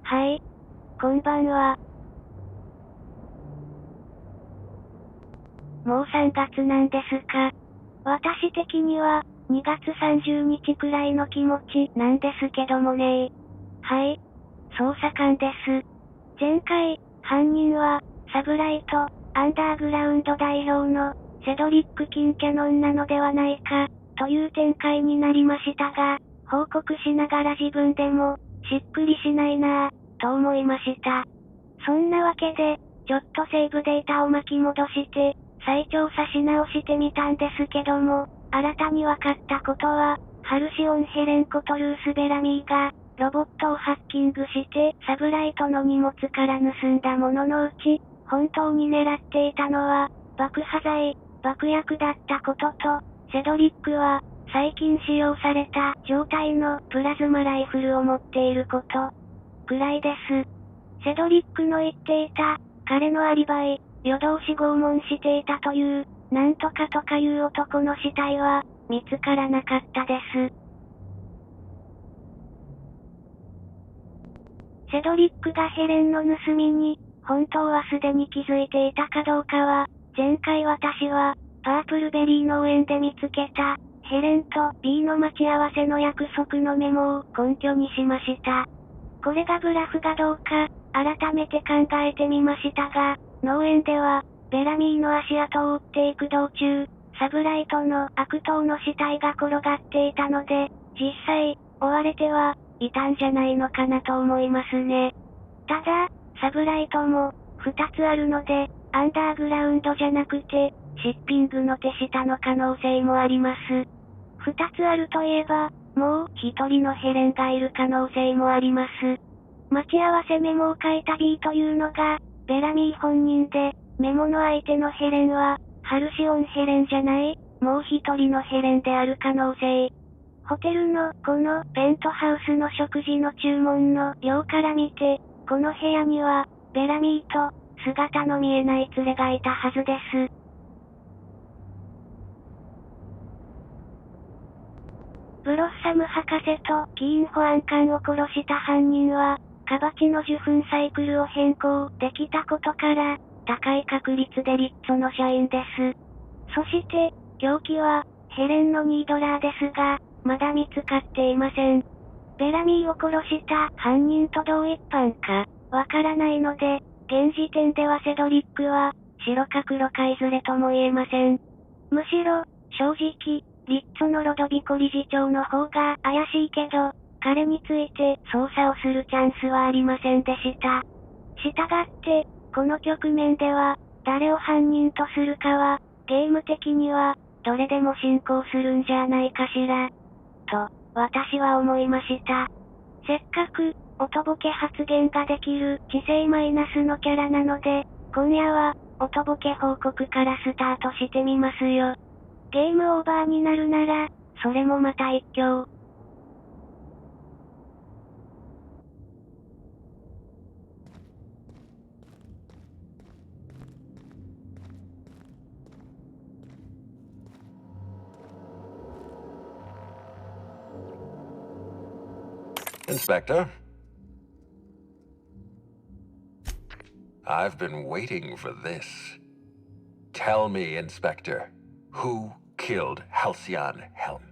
はい。こんばんは。もう3月なんですか。私的には、2月30日くらいの気持ちなんですけどもね。はい。捜査官です。前回、犯人は、サブライト、アンダーグラウンド代表の、セドリック・キンキャノンなのではないか、という展開になりましたが、報告しながら自分でも、しっくりしないなぁ、と思いました。そんなわけで、ちょっとセーブデータを巻き戻して、再調査し直してみたんですけども、新たに分かったことは、ハルシオン・ヘレンことルース・ベラミーが、ロボットをハッキングして、サブライトの荷物から盗んだもののうち、本当に狙っていたのは、爆破剤、爆薬だったことと、セドリックは、最近使用された状態のプラズマライフルを持っていること、くらいです。セドリックの言っていた、彼のアリバイ、夜通し拷問していたという、なんとかとかいう男の死体は、見つからなかったです。セドリックがヘレンの盗みに、本当はすでに気づいていたかどうかは、前回私は、パープルベリー農園で見つけた、ヘレンと B の待ち合わせの約束のメモを根拠にしました。これがブラフがどうか、改めて考えてみましたが、農園では、ベラミーの足跡を追っていく道中、サブライトの悪党の死体が転がっていたので、実際、追われては、いたんじゃないのかなと思いますね。ただ、サブライトも、2つあるので、アンダーグラウンドじゃなくて、シッピングの手下の可能性もあります。2つあるといえば、もう1人のヘレンがいる可能性もあります。待ち合わせメモを書いた B というのが、ベラミー本人で、メモの相手のヘレンは、ハルシオンヘレンじゃない、もう1人のヘレンである可能性。ホテルのこのペントハウスの食事の注文の量から見て、この部屋には、ベラミーと、姿の見えない連れがいたはずです。ブロッサム博士とキーン保安官を殺した犯人は、カバチの受粉サイクルを変更できたことから、高い確率でリッツォの社員です。そして、凶器は、ヘレンのニードラーですが、まだ見つかっていません。ベラミーを殺した犯人と同一犯か、わからないので、現時点ではセドリックは、白か黒かいずれとも言えません。むしろ、正直、リッツォのロドビコ理事長の方が怪しいけど、彼について捜査をするチャンスはありませんでした。したがって、この局面では、誰を犯人とするかは、ゲーム的には、どれでも進行するんじゃないかしら。と、私は思いました。せっかく、音ボケ発言ができる知性マイナスのキャラなので、今夜は、音ボケ報告からスタートしてみますよ。ゲームオーバーになるなら、それもまた一興。Inspector? I've been waiting for this. Tell me, Inspector, who killed Halcyon Helm?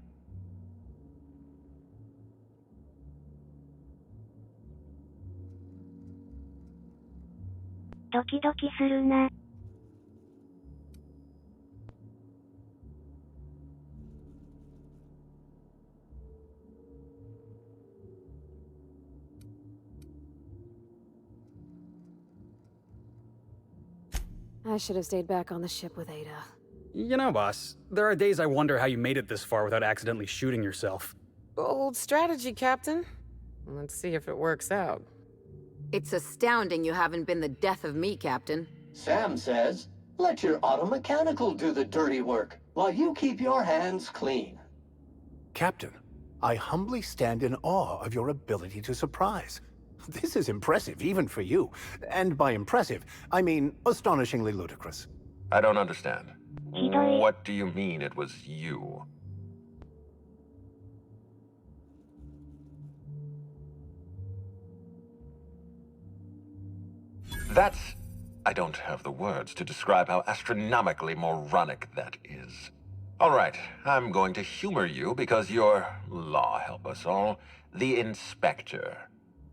ドキドキするな。I should have stayed back on the ship with Ada. You know, boss, there are days I wonder how you made it this far without accidentally shooting yourself. Bold strategy, Captain. Let's see if it works out. It's astounding you haven't been the death of me, Captain. Sam says, let your automechanical do the dirty work, while you keep your hands clean. Captain, I humbly stand in awe of your ability to surprise. This is impressive, even for you. And by impressive, I mean astonishingly ludicrous. I don't understand. ひどい。 What do you mean it was you? That's... I don't have the words to describe how astronomically moronic that is. All right, I'm going to humor you because you're, law help us all, the inspector.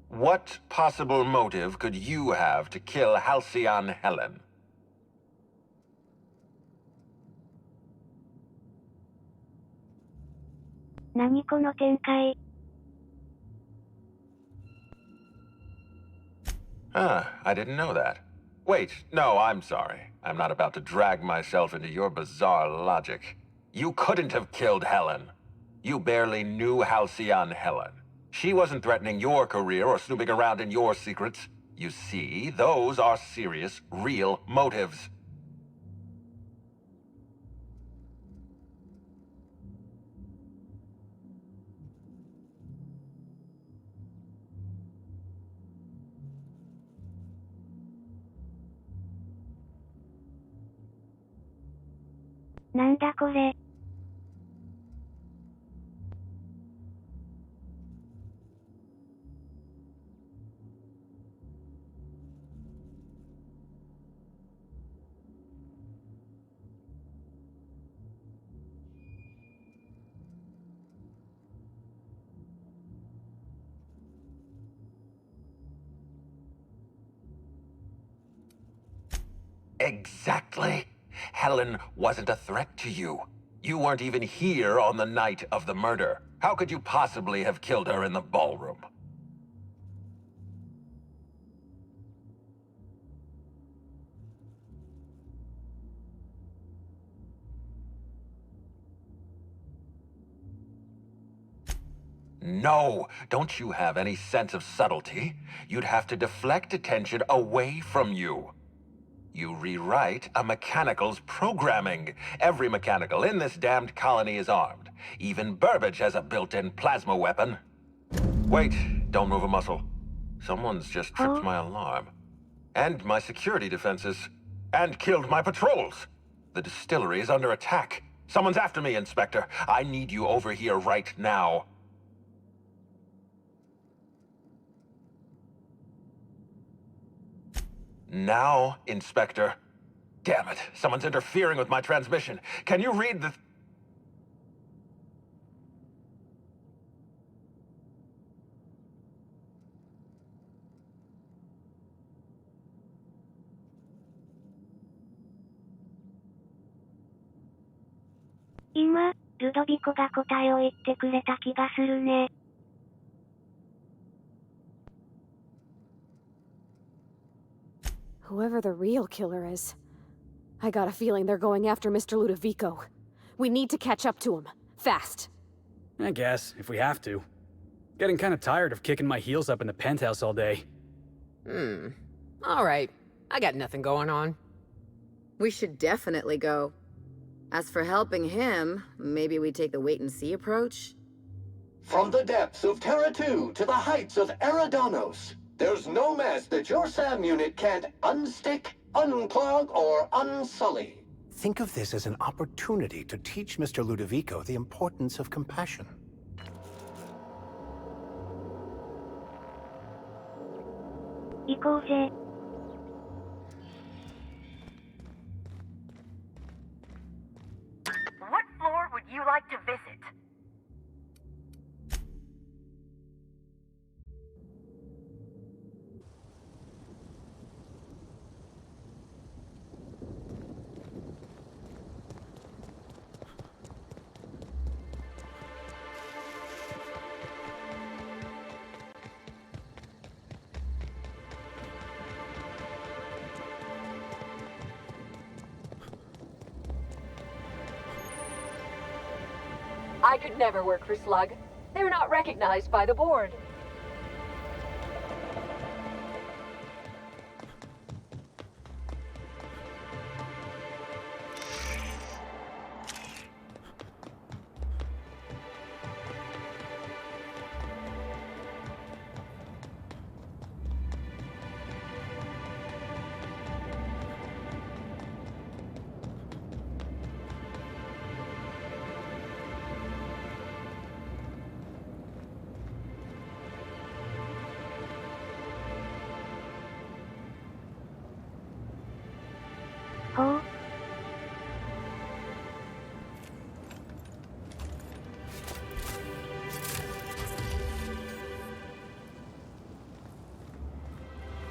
What possible motive could you have to kill Halcyon Helen? Naniこの展開? I didn't know that. Wait, no, I'm sorry. I'm not about to drag myself into your bizarre logic. You couldn't have killed Helen. You barely knew Halcyon Helen. She wasn't threatening your career or snooping around in your secrets. You see, those are serious, real motives. Nanda これ? Exactly. Helen wasn't a threat to you. You weren't even here on the night of the murder. How could you possibly have killed her in the ballroom? No, don't you have any sense of subtlety? You'd have to deflect attention away from you. You rewrite a mechanical's programming. Every mechanical in this damned colony is armed. Even Burbage has a built-in plasma weapon. Wait, don't move a muscle. Someone's just tripped my alarm. And my security defenses. And killed my patrols. The distillery is under attack. Someone's after me, Inspector. I need you over here right now. Now, Inspector. Damn it, someone's interfering with my transmission. Can you read the...今、ルドビコが答えを言ってくれた気がするね。Whoever the real killer is, I got a feeling they're going after Mr. Ludovico. We need to catch up to him. Fast. I guess, if we have to. Getting kind of tired of kicking my heels up in the penthouse all day. All right. I got nothing going on. We should definitely go. As for helping him, maybe we take the wait-and-see approach? From the depths of Terra 2 to the heights of Eridanos, there's no mess that your SAM unit can't unstick, unclog, or unsully. Think of this as an opportunity to teach Mr. Ludovico the importance of compassion. Ikoze. What floor would you like to visit? I could never work for Slug. They're not recognized by the board.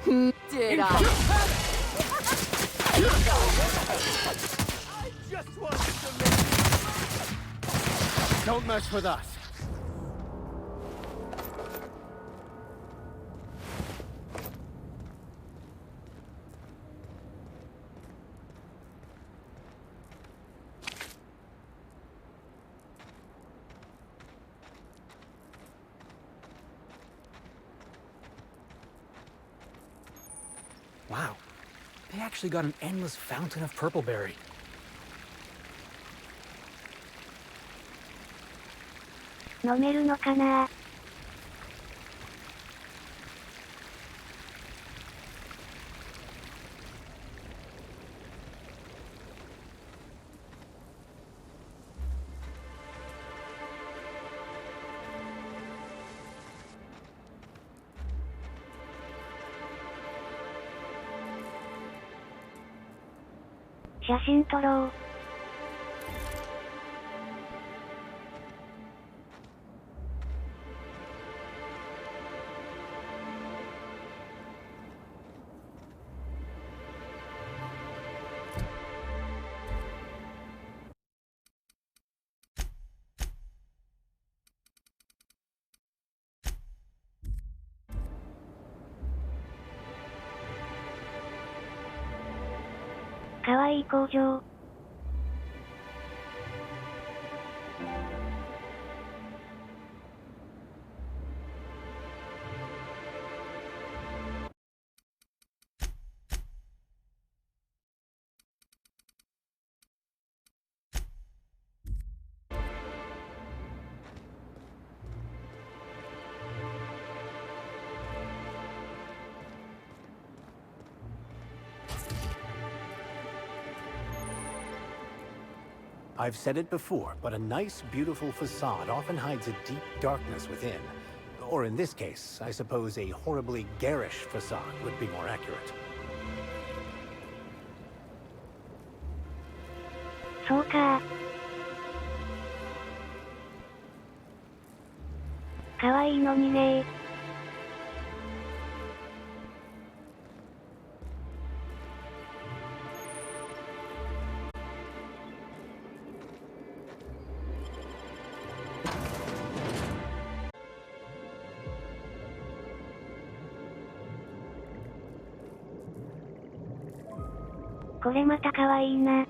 Did I? Just wanted to Don't mess with us. Wow. They actually got an endless fountain of purpleberry.飲めるのかな？写真撮ろう。かわいい工場。I've said it before, but a nice, beautiful facade often hides a deep darkness within. Or in this case, I suppose a horribly garish facade would be more accurate. そうか。かわいいのにね。これまたかわいいな。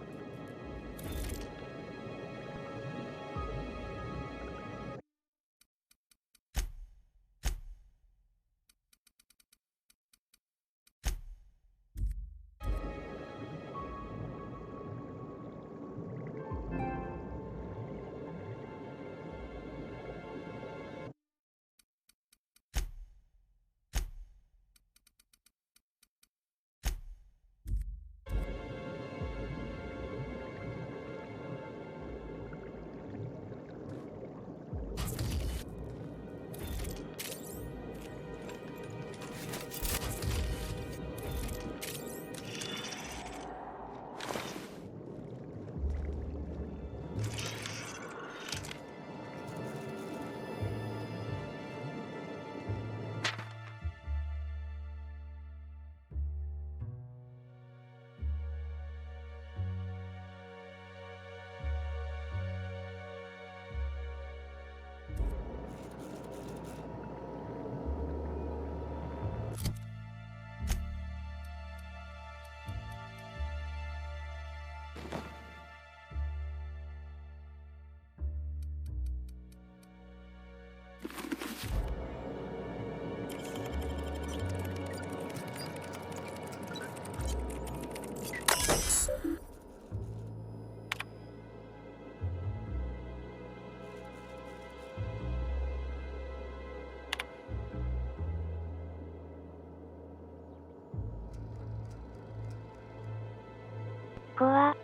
こわ。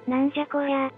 なんじゃこりゃ。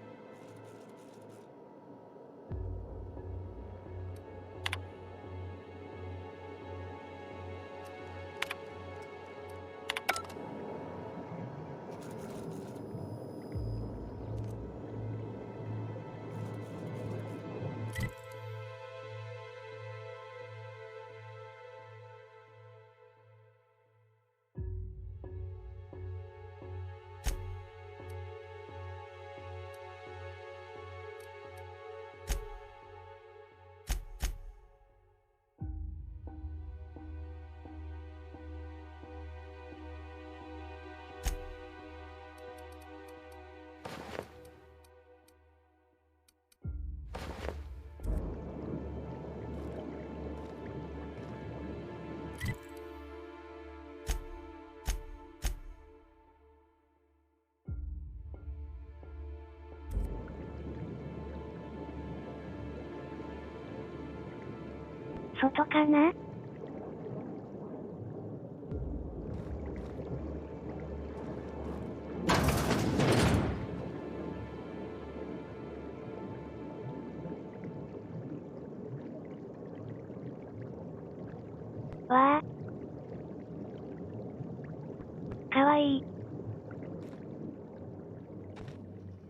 外かな？わあ。かわいい。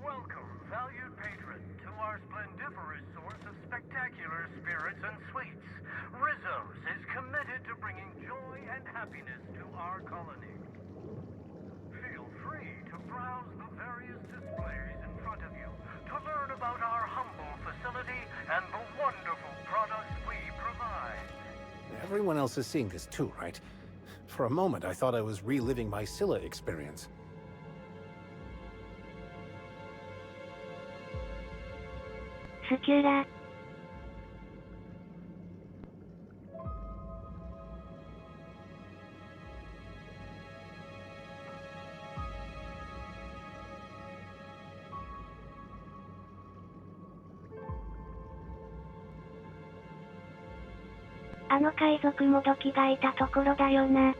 Welcome, valued patron, to our splendiferous source of spectacular spirits and sweets. Rizzo's is committed to bringing joy and happiness to our colony. Feel free to browse the various displays in front of you to learn about our humble facility and the wonderful products we provide. Everyone else is seeing this too, right? For a moment, I thought I was reliving my Scylla experience. Secura.「あの海賊もどきがいたところだよな」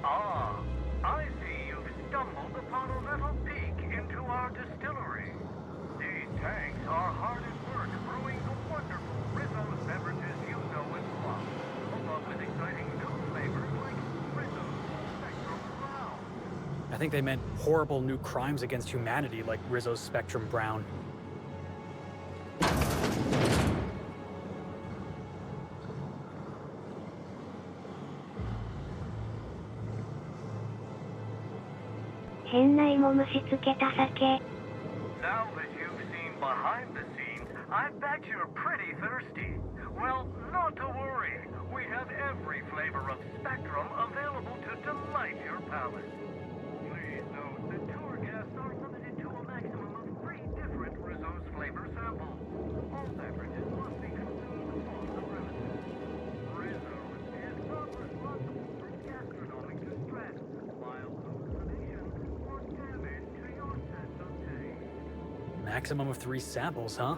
Ah, I see you've stumbled upon a little peek into our distillery. These tanks are hard at work brewing the wonderful Rizzo's beverages you know and love, along with exciting new flavors like Rizzo's Spectrum Brown. I think they meant horrible new crimes against humanity like Rizzo's Spectrum Brown.「変な芋虫つけた酒」 Now that you've seen behind the scenes, I bet you're pretty thirsty. Well, not to worry. We have every flavor of Spectrum available to delight your palate. Please note that tour guests are limited to a maximum of 3 different Rizzo's flavor samples. All beverages must be consumed on the premises. Rizzo's is not responsible for gastronomic distress, mild hallucination, or damage to your sense of taste. Maximum of 3 samples, huh?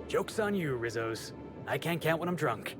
Joke's on you, Rizzos. I can't count when I'm drunk.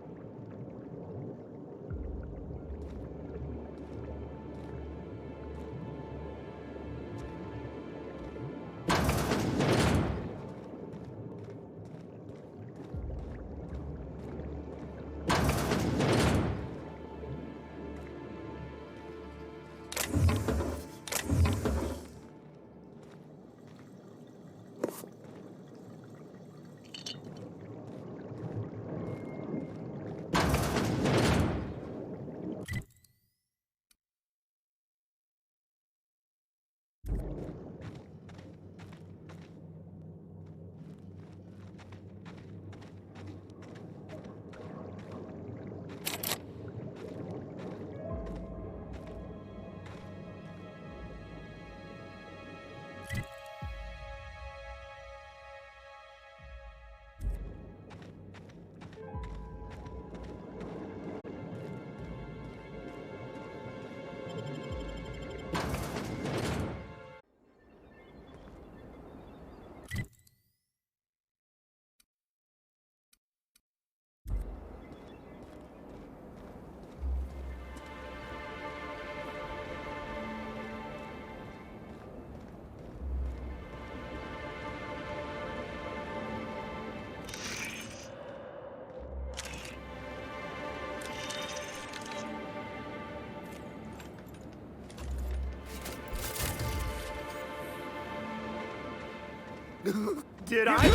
Did I? Not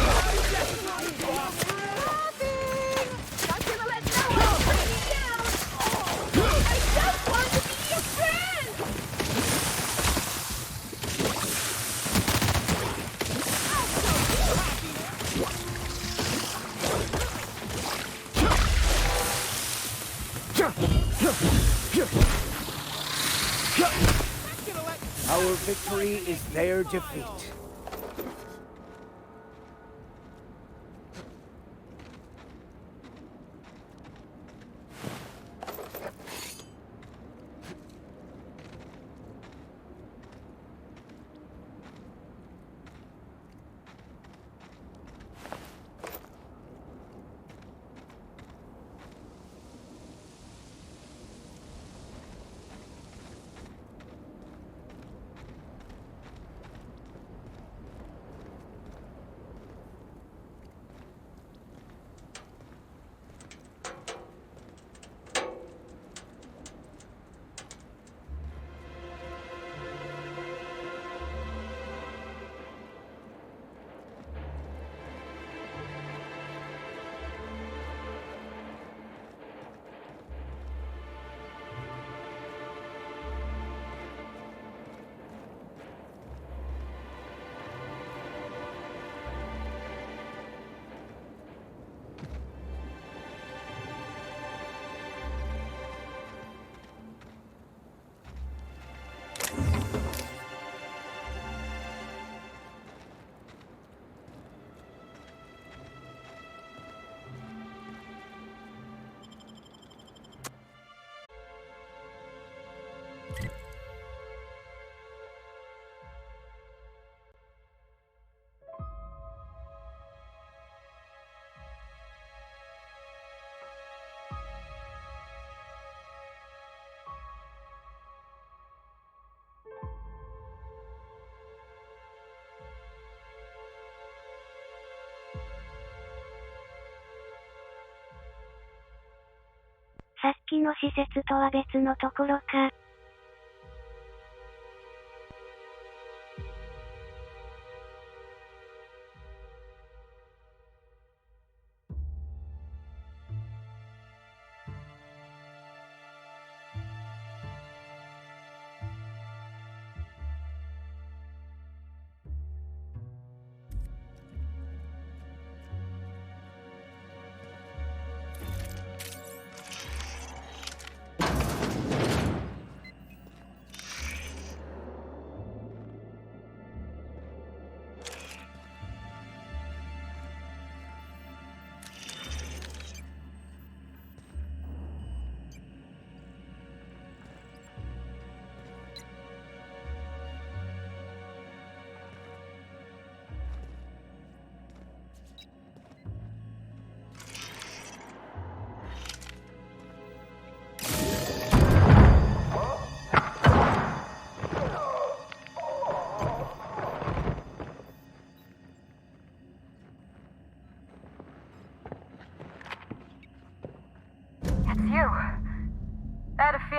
gonna let no one bring me down! I just want to be your friend! I'll show you happiness! Our victory is their defeat.さっきの施設とは別のところか。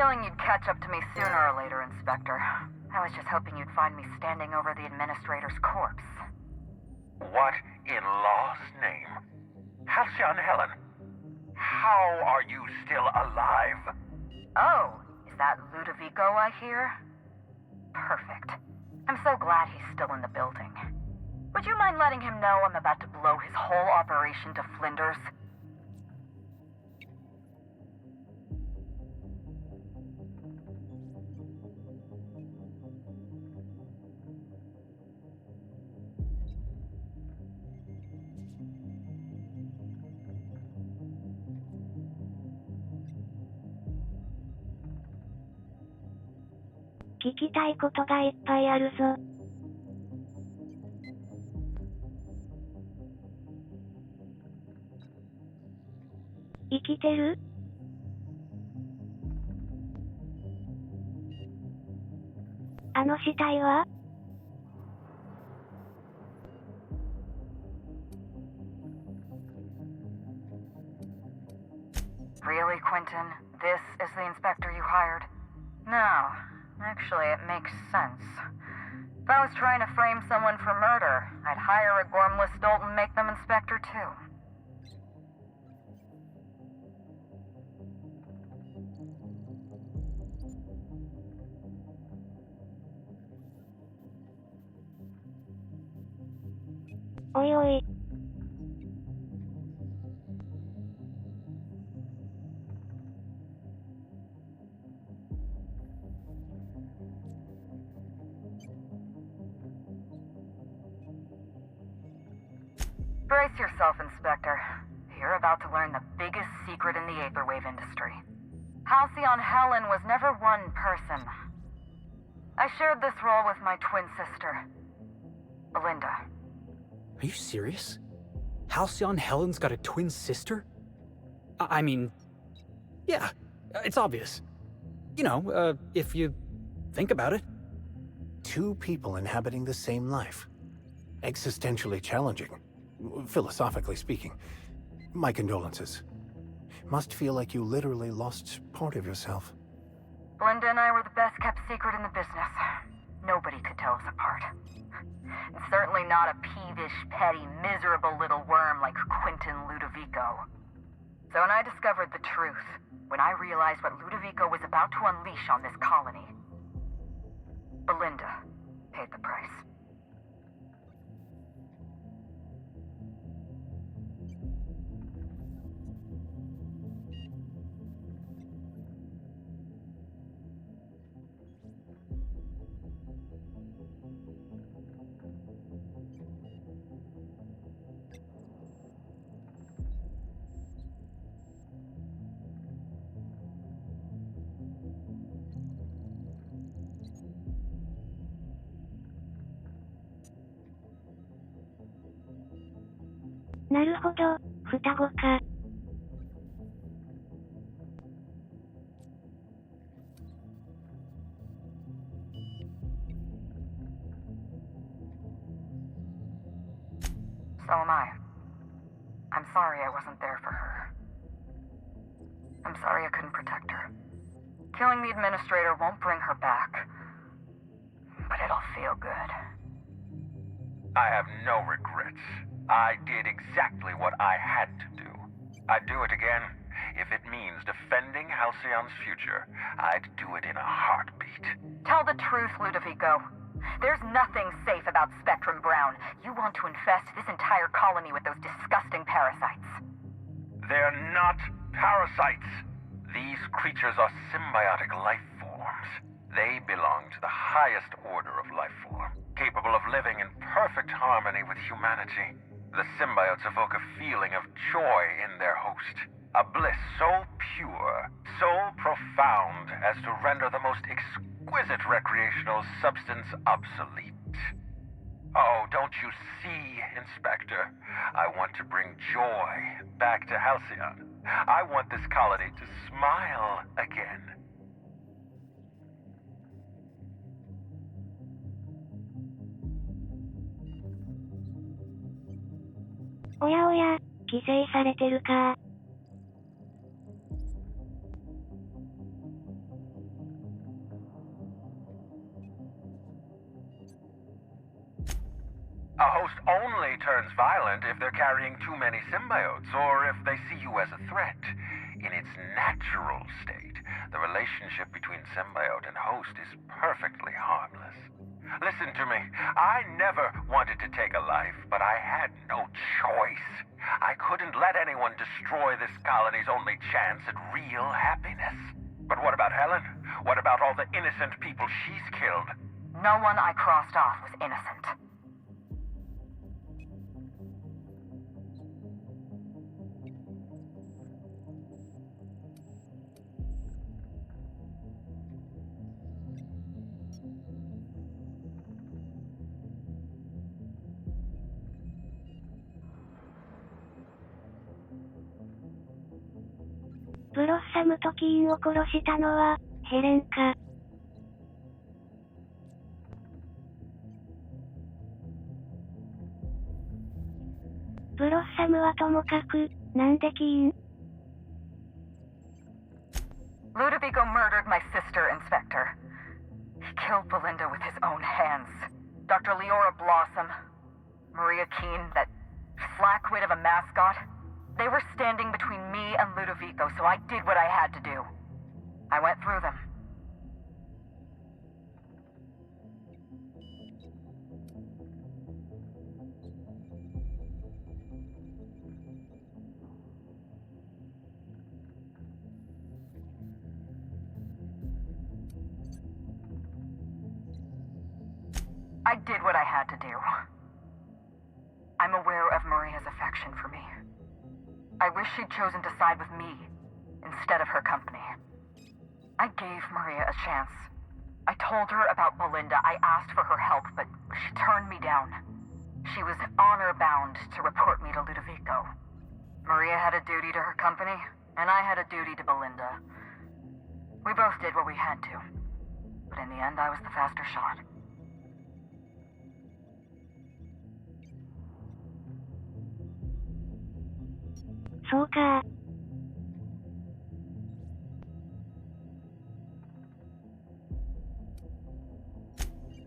You'd catch up to me sooner or later, Inspector. I was just hoping you'd find me standing over the administrator's corpse. What in law's name? Halcyon Helen, how are you still alive? Oh, is that Ludovico I hear? Perfect. I'm so glad he's still in the building. Would you mind letting him know I'm about to blow his whole operation to flinders?聞きたいことがいっぱいあるぞ。生きてる？あの死体は？Really, Quentin? This is the inspector you hired? No. Actually, it makes sense. If I was trying to frame someone for murder, I'd hire a gormless dolt and make them inspector too.おいおい。Brace yourself, Inspector. You're about to learn the biggest secret in the Aetherwave industry. Halcyon Helen was never one person. I shared this role with my twin sister, Belinda. Are you serious? Halcyon Helen's got a twin sister? I mean, yeah, it's obvious. You know, if you think about it. Two people inhabiting the same life. Existentially challenging. Philosophically speaking. My condolences. Must feel like you literally lost part of yourself. Belinda and I were the best kept secret in the business. Nobody could tell us apart. And certainly not a peevish, petty, miserable little worm like Quentin Ludovico. So when I discovered the truth, when I realized what Ludovico was about to unleash on this colony, Belinda paid the price. Naruhodo, なるほど、双子か。So am I. I'm sorry I wasn't there for her. I'm sorry I couldn't protect her. Killing the administrator won't bring her back. But it'll feel good. I have no regrets. I did exactly what I had to do. I'd do it again. If it means defending Halcyon's future, I'd do it in a heartbeat. Tell the truth, Ludovico. There's nothing safe about Spectrum Brown. You want to infest this entire colony with those disgusting parasites. They're not parasites. These creatures are symbiotic life forms. They belong to the highest order of life form, capable of living in perfect harmony with humanity. The symbiotes evoke a feeling of joy in their host, a bliss so pure, so profound as to render the most exquisite recreational substance obsolete. Oh, don't you see, Inspector? I want to bring joy back to Halcyon. I want this colony to smile again.おやおや、規制されてるか。A host only turns violent if they're carrying too many symbiotes, or if they see you as a threat. In its natural state, the relationship between symbiote and host is perfectly harmless. Listen to me. I never wanted to take a life, but I had no choice. I couldn't let anyone destroy this colony's only chance at real happiness. But what about Helen? What about all the innocent people she's killed? No one I crossed off was innocent.ブロッサムとキーンを殺したのは、ヘレンか。ブロッサムはともかく、なんでキーン？ Ludovico murdered my sister, Inspector. He killed Belinda with his own hands. flackwit of a mascot. They were standing between me and Ludovico, so I did what I had to do. I went through them. I did what I had to do. I'm aware of Maria's affection for me. I wish she'd chosen to side with me instead of her company. I gave Maria a chance. I told her about Belinda. I asked for her help, but she turned me down. She was honor-bound to report me to Ludovico. Maria had a duty to her company, and I had a duty to Belinda. We both did what we had to. But in the end, I was the faster shot.そうか。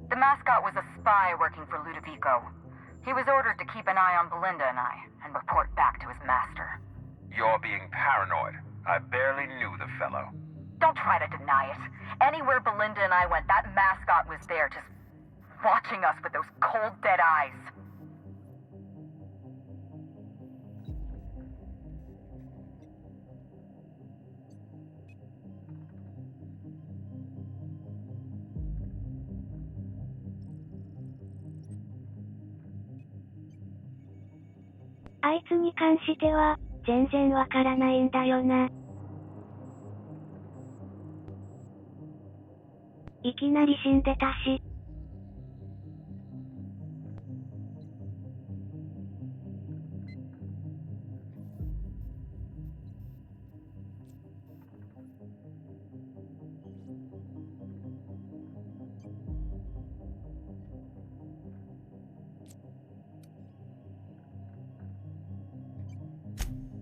The mascot was a spy working for Ludovico. He was ordered to keep an eye on Belinda and I, and report back to his master. You're being paranoid. I barely knew the fellow. Don't try to deny it. Anywhere Belinda and I went, that mascot was there, just watching us with those cold, dead eyes. "あいつに関しては、全然わからないんだよな。いきなり死んでたし。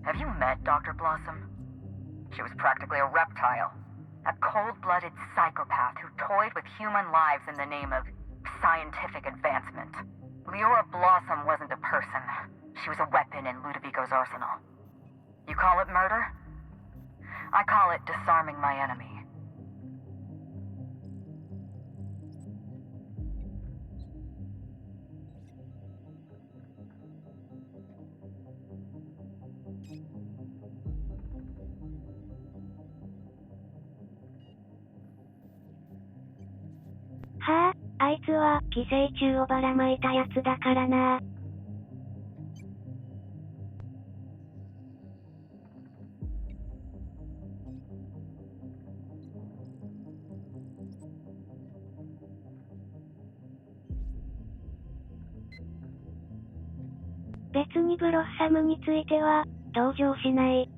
Have you met Dr. Blossom? She was practically a reptile. A cold-blooded psychopath who toyed with human lives in the name of scientific advancement. Leora Blossom wasn't a person. She was a weapon in Ludovico's arsenal. You call it murder? I call it disarming my enemy. "はあ、あいつは寄生虫をばらまいたやつだからな。別にブロッサムについては、同情しない。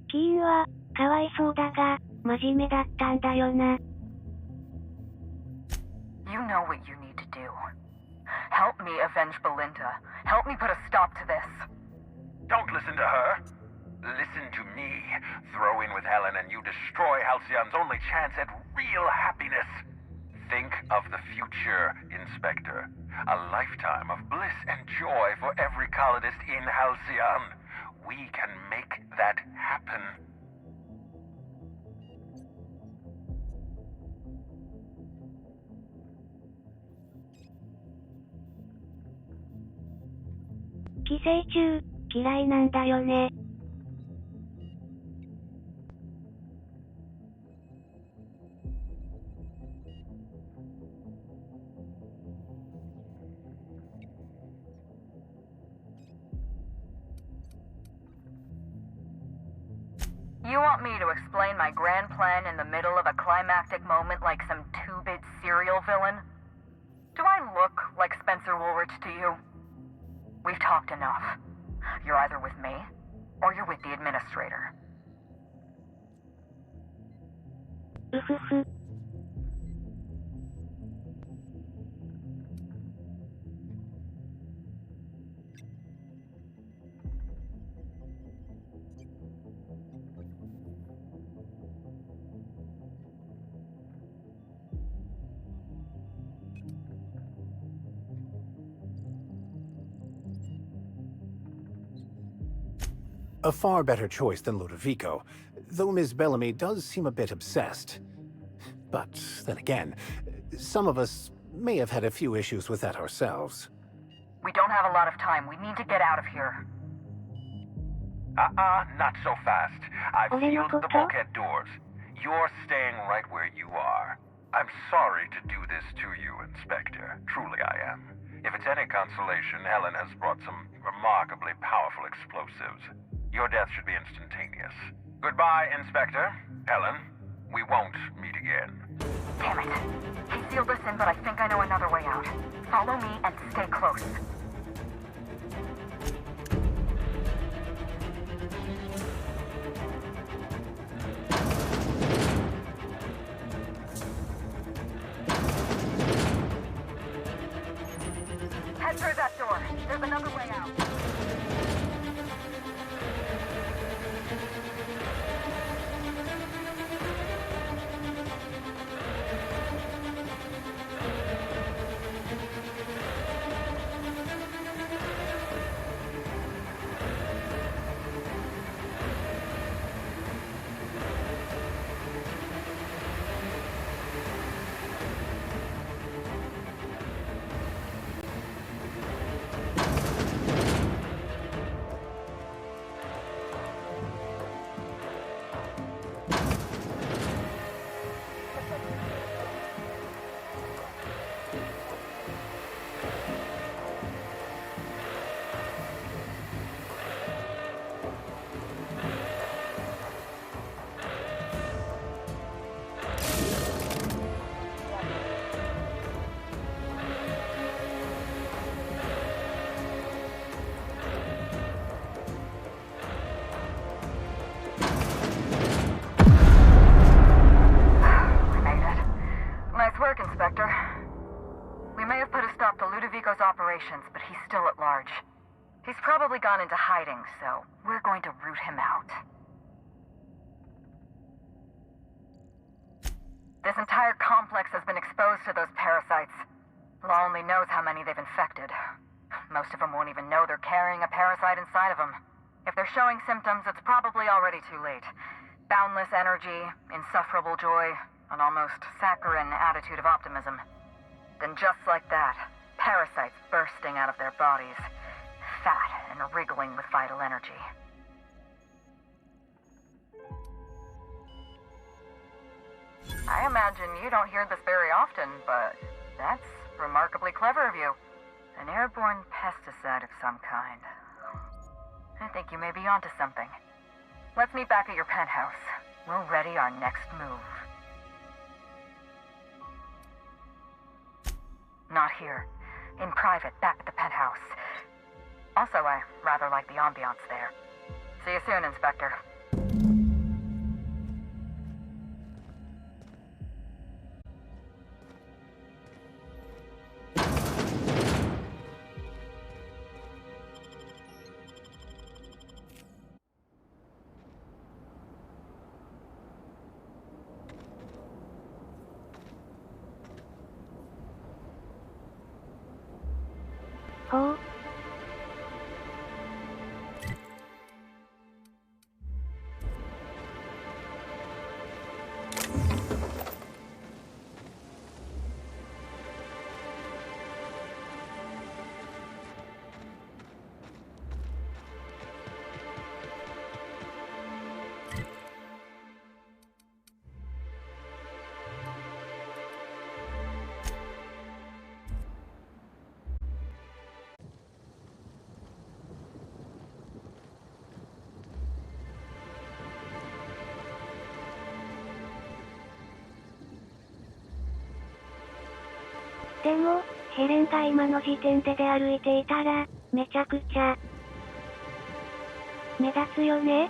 キーンは、かわいそうだが、真面目だったんだよな。You know what you need to do. Help me avenge Belinda. Help me put a stop to this. Don't listen to her. Listen to me. Throw in with Helen and you destroy Halcyon's only chance at real happiness. Think of the future, Inspector. A lifetime of bliss and joy for every colonist in Halcyon. We can make that happen. "寄生虫、嫌いなんだよね。You want me to explain my grand plan in the middle of a climactic moment like some two-bit serial villain? Do I look like Spencer Woolrich to you? We've talked enough. You're either with me, or you're with the administrator. うふふ。A far better choice than Ludovico, though Ms. Bellamy does seem a bit obsessed. But then again, some of us may have had a few issues with that ourselves. We don't have a lot of time. We need to get out of here. Not so fast. I've sealed the 俺のこと？ bulkhead doors. You're staying right where you are. I'm sorry to do this to you, Inspector. Truly I am. If it's any consolation, Helen has brought some remarkably powerful explosives. Your death should be instantaneous. Goodbye, Inspector. Helen, we won't meet again. Damn it. He sealed us in, but I think I know another way out. Follow me and stay close. Head through that door. There's another way out. Inspector. We may have put a stop to Ludovico's operations, but he's still at large. He's probably gone into hiding, so we're going to root him out. This entire complex has been exposed to those parasites. Law only knows how many they've infected. Most of them won't even know they're carrying a parasite inside of them. If they're showing symptoms, it's probably already too late. Boundless energy, insufferable joy, an almost saccharine attitude of optimism. Then just like that, parasites bursting out of their bodies, fat and wriggling with vital energy. I imagine you don't hear this very often, but that's remarkably clever of you. An airborne pesticide of some kind. I think you may be onto something. Let's meet back at your penthouse. We'll ready our next move. Not here. In private, back at the penthouse. Also, I rather like the ambiance there. See you soon, Inspector. Oh.でも、ヘレンが今の時点で出歩いていたら、めちゃくちゃ目立つよね。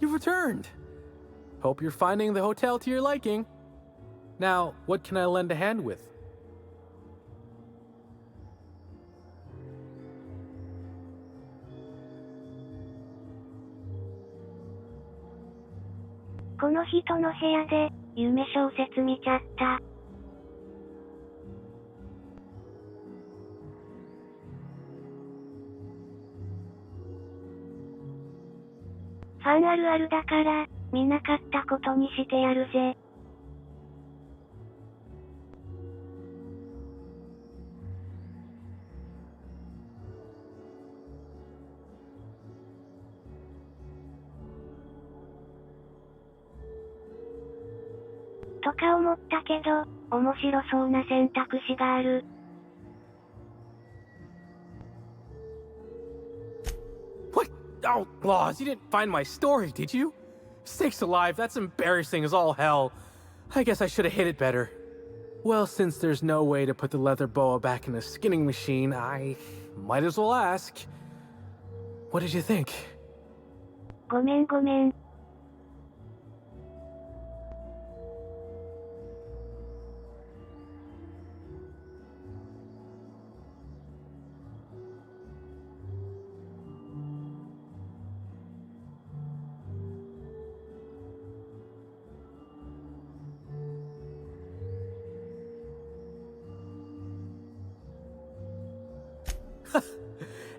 You've returned! Hope you're finding the hotel to your liking. Now, what can I lend a hand with? この人の部屋で、夢小説見ちゃった。ファンあるあるだから、見なかったことにしてやるぜ。とか思ったけど、面白そうな選択肢がある。What? Oh, Laws, you didn't find my story, did you? Sakes alive, that's embarrassing as all hell. I guess I should have hid it better. Well, since there's no way to put the leather boa back in the skinning machine, I might as well ask. What did you think? ごめんごめん。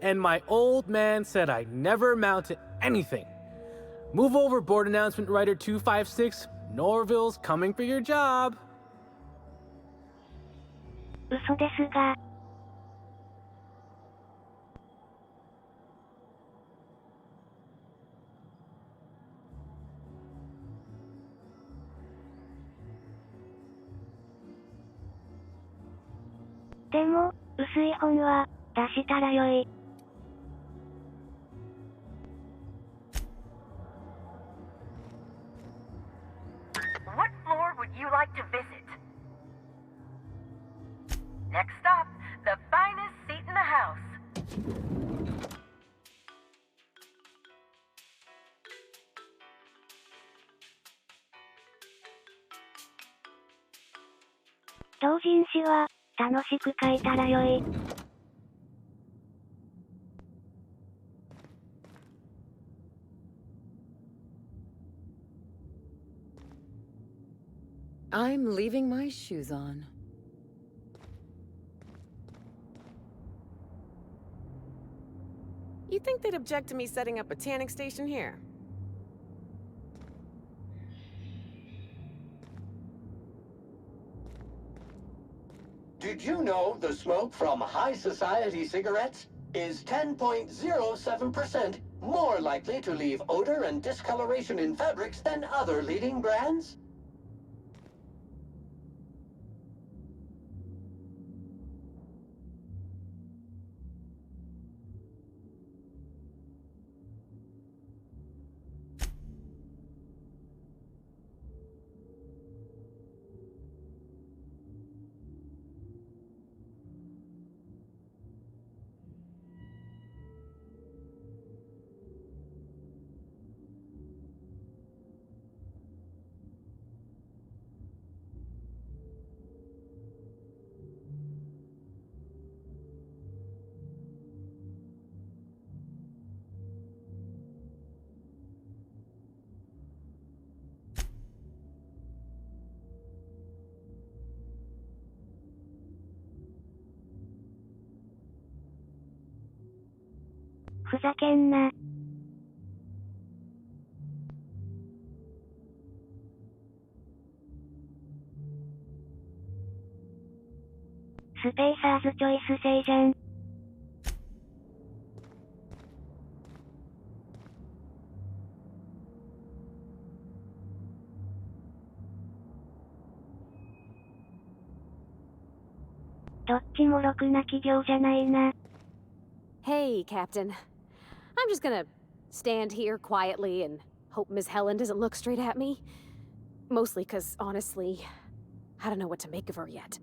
And my old man said I never amount to anything. Move over, board announcement writer 256. Norville's coming for your job. 嘘ですが。でも、薄い本は、出したらよい。What floor would you like to visit? Next stop, the finest seat in the house.「同人誌は、楽しく書いたらよい。I'm leaving my shoes on. You think they'd object to me setting up a tanning station here? Did you know the smoke from high society cigarettes is 10.07% more likely to leave odor and discoloration in fabrics than other leading brands?ふざけんな。スペーサーズチョイス制じゃん。どっちもろくな企業じゃないな。Hey, Captain. I'm just gonna stand here quietly and hope Ms. Helen doesn't look straight at me. Mostly 'cause, honestly, I don't know what to make of her yet.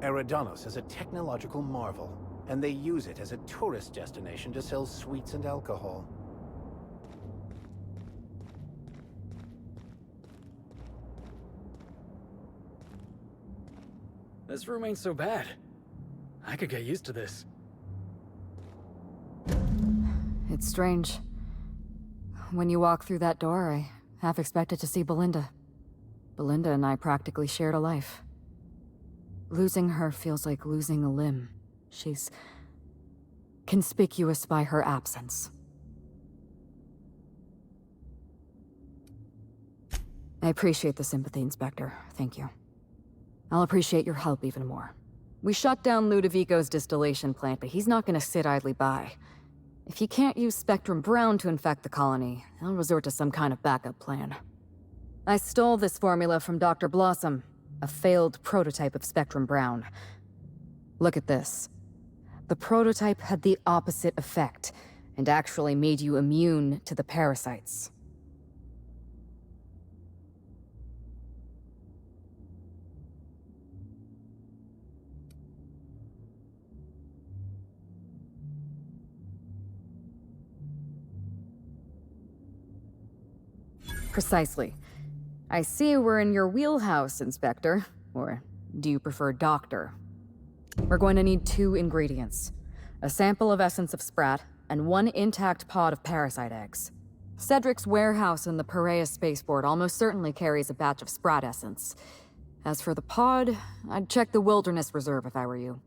Eridanos is a technological marvel, and they use it as a tourist destination to sell sweets and alcohol. This room ain't so bad. I could get used to this. It's strange. When you walk through that door, I half expected to see Belinda. Belinda and I practically shared a life. Losing her feels like losing a limb. She's conspicuous by her absence. I appreciate the sympathy, Inspector. Thank you. I'll appreciate your help even more. We shut down Ludovico's distillation plant, but he's not gonna sit idly by. If he can't use Spectrum Brown to infect the colony, he'll resort to some kind of backup plan. I stole this formula from Dr. Blossom, a failed prototype of Spectrum Brown. Look at this. The prototype had the opposite effect, and actually made you immune to the parasites. Precisely. I see we're in your wheelhouse, Inspector. Or do you prefer Doctor? We're going to need 2 ingredients. A sample of essence of Sprat, and 1 intact pod of parasite eggs. Cedric's warehouse in the Perea spaceport almost certainly carries a batch of Sprat essence. As for the pod, I'd check the Wilderness Reserve if I were you.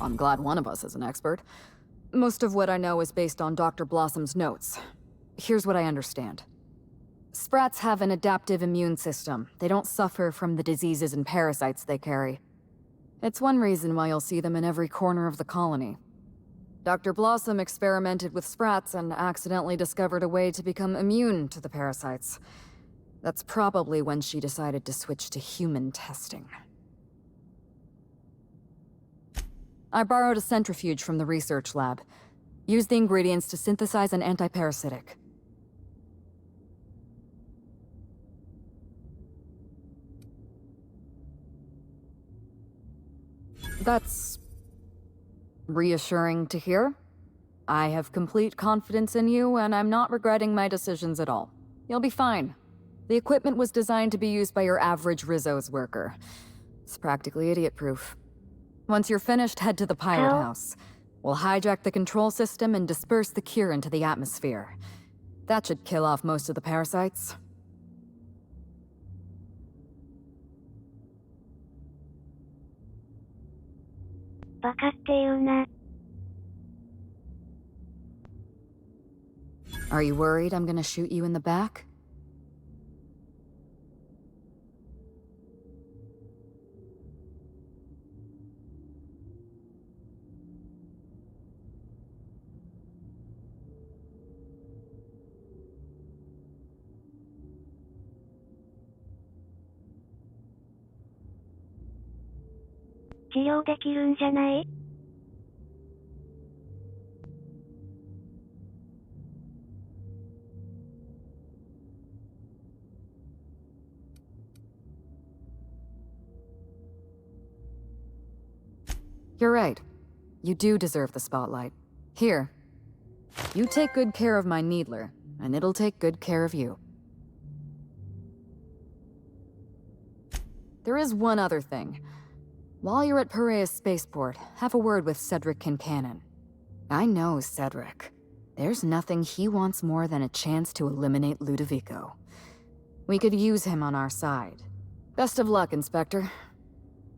I'm glad one of us is an expert. Most of what I know is based on Dr. Blossom's notes. Here's what I understand. Sprats have an adaptive immune system. They don't suffer from the diseases and parasites they carry. It's one reason why you'll see them in every corner of the colony. Dr. Blossom experimented with Sprats and accidentally discovered a way to become immune to the parasites. That's probably when she decided to switch to human testing. I borrowed a centrifuge from the research lab. Used the ingredients to synthesize an antiparasitic. That's reassuring to hear. I have complete confidence in you, and I'm not regretting my decisions at all. You'll be fine. The equipment was designed to be used by your average Rizzo's worker. It's practically idiot-proof. Once you're finished, head to the pilot house. We'll hijack the control system and disperse the cure into the atmosphere. That should kill off most of the parasites. Are you worried I'm gonna shoot you in the back? You're right. You do deserve the spotlight. Here. You take good care of my Needler, and it'll take good care of you. There is one other thing. While you're at Perea's spaceport, have a word with Cedric Kincannon. I know Cedric. There's nothing he wants more than a chance to eliminate Ludovico. We could use him on our side. Best of luck, Inspector.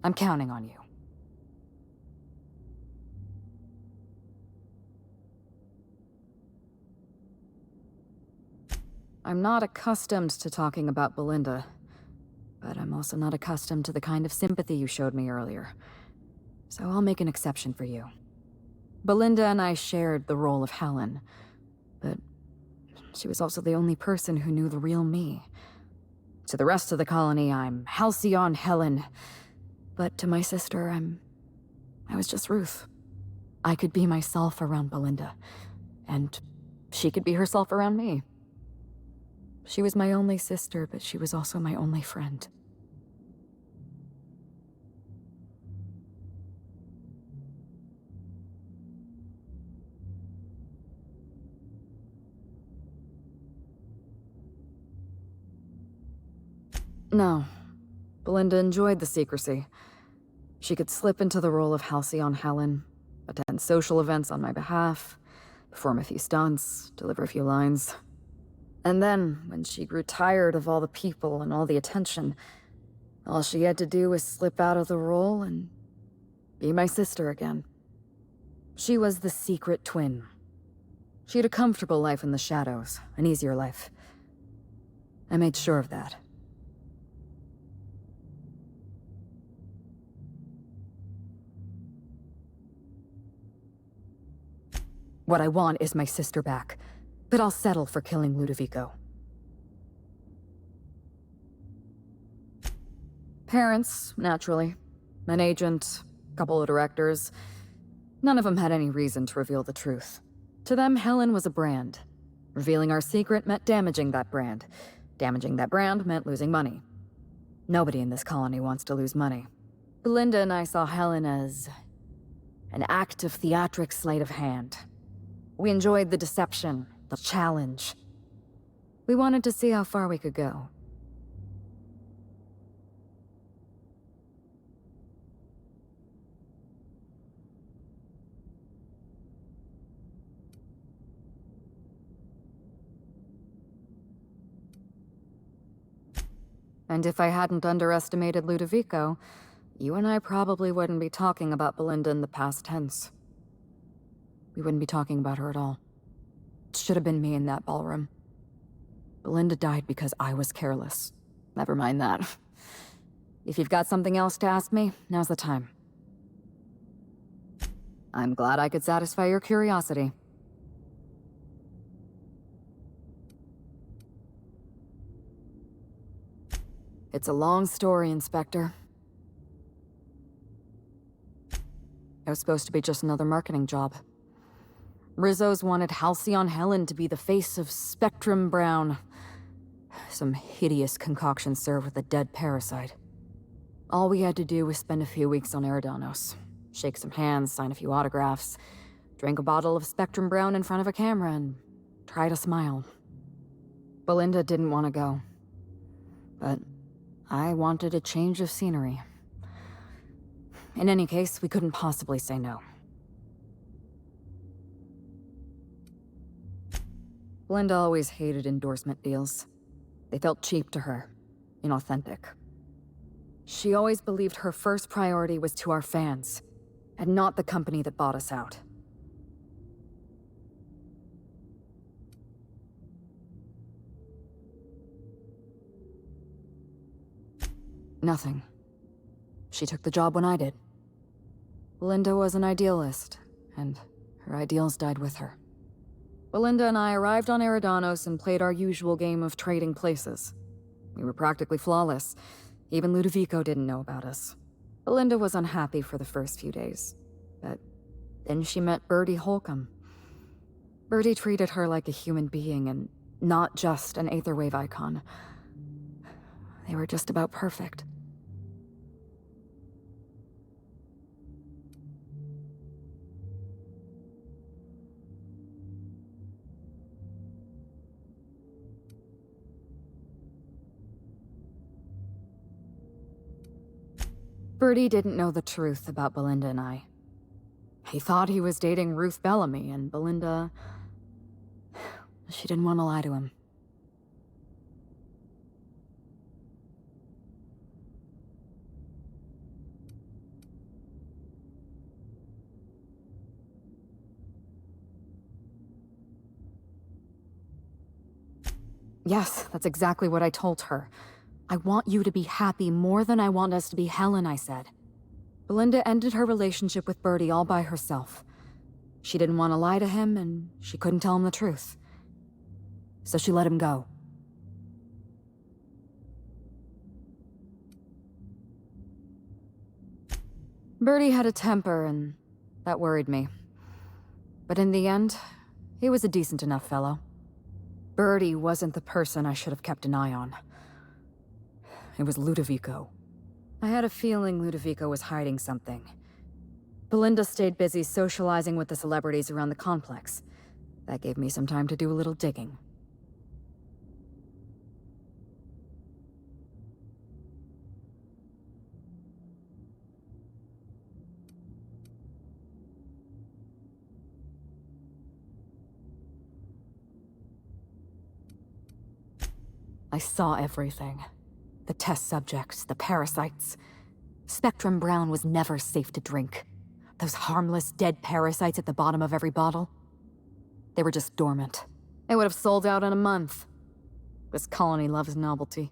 I'm counting on you. I'm not accustomed to talking about Belinda, but I'm also not accustomed to the kind of sympathy you showed me earlier. So I'll make an exception for you. Belinda and I shared the role of Helen, but she was also the only person who knew the real me. To the rest of the colony, I'm Halcyon Helen, but to my sister, I was just Ruth. I could be myself around Belinda, and she could be herself around me. She was my only sister, but she was also my only friend. No. Belinda enjoyed the secrecy. She could slip into the role of Halcyon Helen, attend social events on my behalf, perform a few stunts, deliver a few lines. And then, when she grew tired of all the people and all the attention, all she had to do was slip out of the role and be my sister again. She was the secret twin. She had a comfortable life in the shadows, an easier life. I made sure of that. What I want is my sister back, but I'll settle for killing Ludovico. Parents, naturally. An agent, a couple of directors. None of them had any reason to reveal the truth. To them, Helen was a brand. Revealing our secret meant damaging that brand. Damaging that brand meant losing money. Nobody in this colony wants to lose money. Belinda and I saw Helen as an act of theatric sleight of hand. We enjoyed the deception, the challenge. We wanted to see how far we could go. And if I hadn't underestimated Ludovico, you and I probably wouldn't be talking about Belinda in the past tense. We wouldn't be talking about her at all. It should have been me in that ballroom. Belinda died because I was careless. Never mind that. If you've got something else to ask me, now's the time. I'm glad I could satisfy your curiosity. It's a long story, Inspector. It was supposed to be just another marketing job. Rizzo's wanted Halcyon Helen to be the face of Spectrum Brown. Some hideous concoction served with a dead parasite. All we had to do was spend a few weeks on Eridanos, shake some hands, sign a few autographs, drink a bottle of Spectrum Brown in front of a camera, and try to smile. Belinda didn't want to go. But I wanted a change of scenery. In any case, we couldn't possibly say no. Belinda always hated endorsement deals. They felt cheap to her, inauthentic. She always believed her first priority was to our fans, and not the company that bought us out. Nothing. She took the job when I did. Belinda was an idealist, and her ideals died with her. Belinda and I arrived on Eridanos and played our usual game of trading places. We were practically flawless. Even Ludovico didn't know about us. Belinda was unhappy for the first few days, but then she met Bertie Holcomb. Bertie treated her like a human being and not just an Aetherwave icon. They were just about perfect. Bertie didn't know the truth about Belinda and I. He thought he was dating Ruth Bellamy, and Belinda... she didn't want to lie to him. Yes, that's exactly what I told her. I want you to be happy more than I want us to be Helen, I said. Belinda ended her relationship with Bertie all by herself. She didn't want to lie to him, and she couldn't tell him the truth. So she let him go. Bertie had a temper, and that worried me. But in the end, he was a decent enough fellow. Bertie wasn't the person I should have kept an eye on. It was Ludovico. I had a feeling Ludovico was hiding something. Belinda stayed busy socializing with the celebrities around the complex. That gave me some time to do a little digging. I saw everything. The test subjects, the parasites. Spectrum Brown was never safe to drink. Those harmless, dead parasites at the bottom of every bottle. They were just dormant. They would have sold out in a month. This colony loves novelty.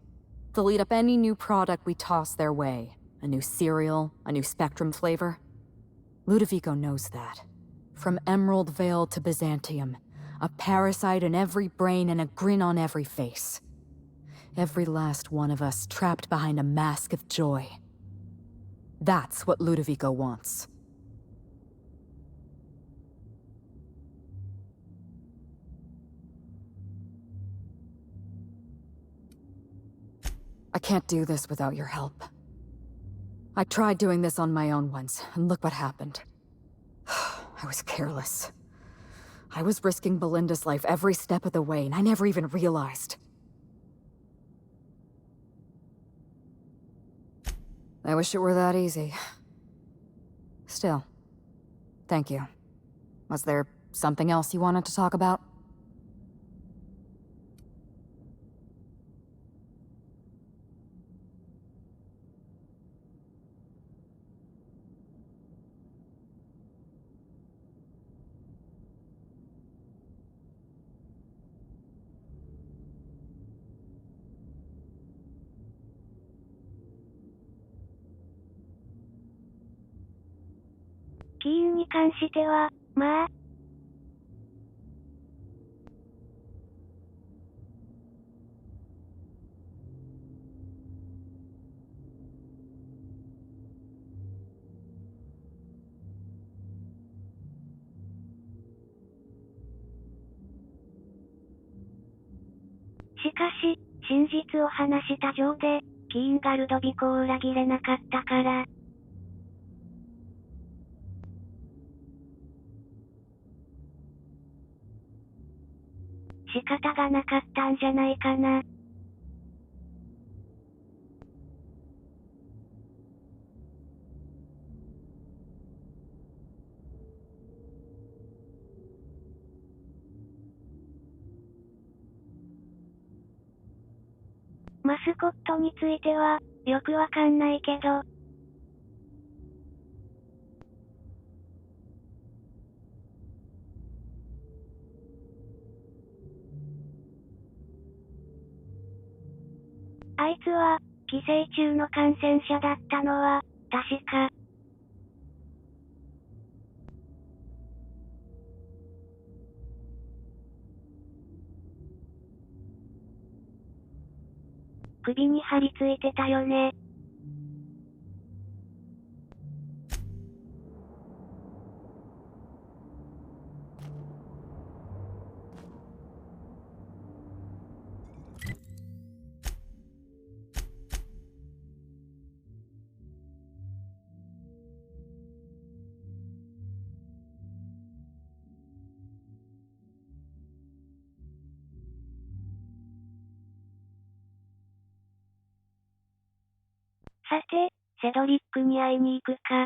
They'll eat up any new product we toss their way. A new cereal, a new Spectrum flavor. Ludovico knows that. From Emerald Vale to Byzantium, a parasite in every brain and a grin on every face. Every last one of us trapped behind a mask of joy. That's what Ludovico wants. I can't do this without your help. I tried doing this on my own once, and look what happened. I was careless. I was risking Belinda's life every step of the way, and I never even realized. I wish it were that easy. Still, thank you. Was there something else you wanted to talk about?キーンに関しては、まあ。しかし、真実を話した上で、キーンがルドビコを裏切れなかったから。仕方がなかったんじゃないかな。マスコットについては、よくわかんないけど。あいつは、寄生虫の感染者だったのは、確か。首に張り付いてたよね。さて、セドリックに会いに行くか。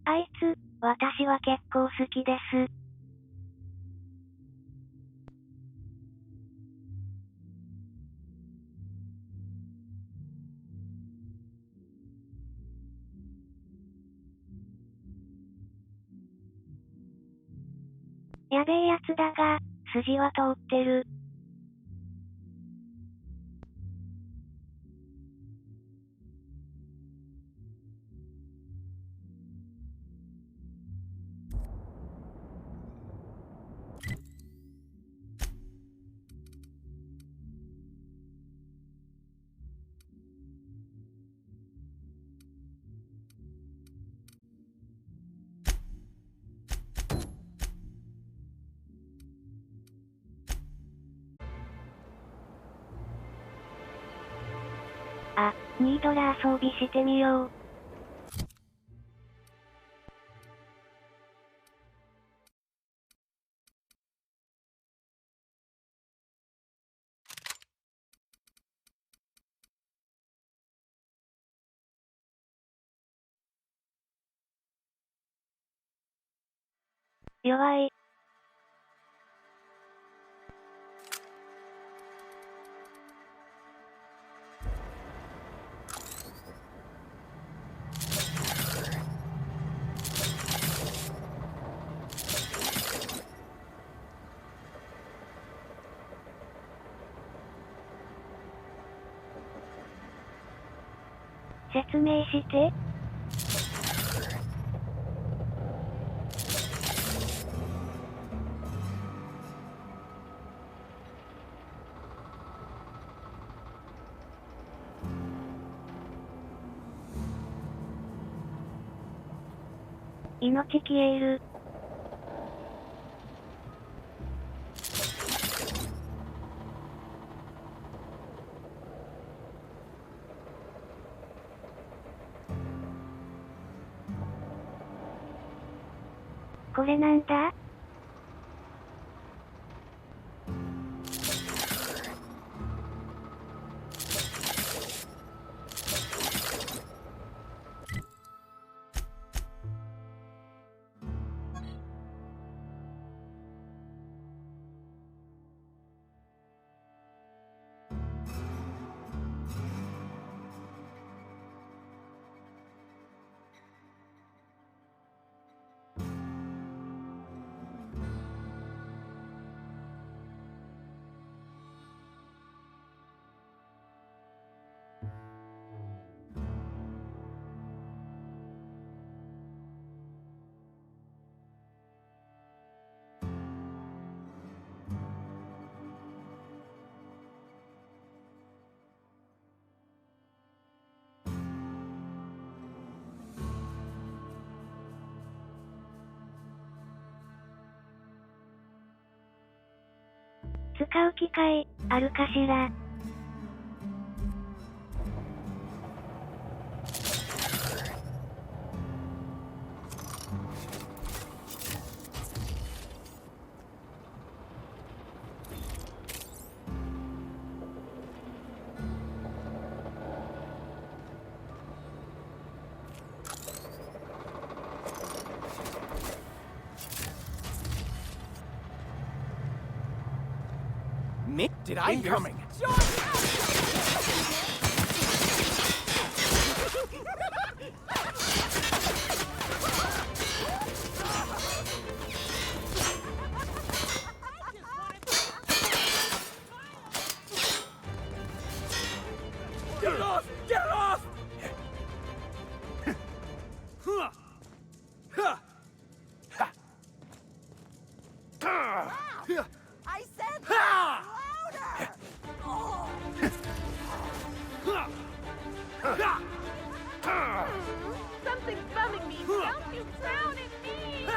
あいつ、私は結構好きです。やべえやつだが、筋は通ってる。あ、ニードラ遊びしてみよう。弱い。説明して。命消える。これなんだ？使う機会、あるかしら？Nick, did I hear coming? Get it off! Get it off! I said Something's bumming me. Don't you frown at me.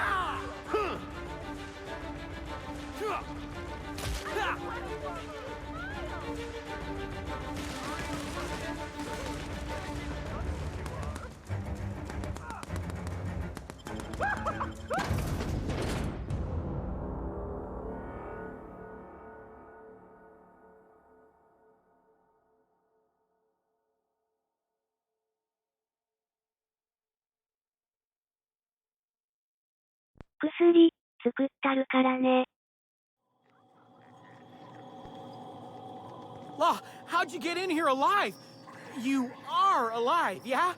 薬、作ったるからね。Law, how'd you get in here alive? You are alive, yeah?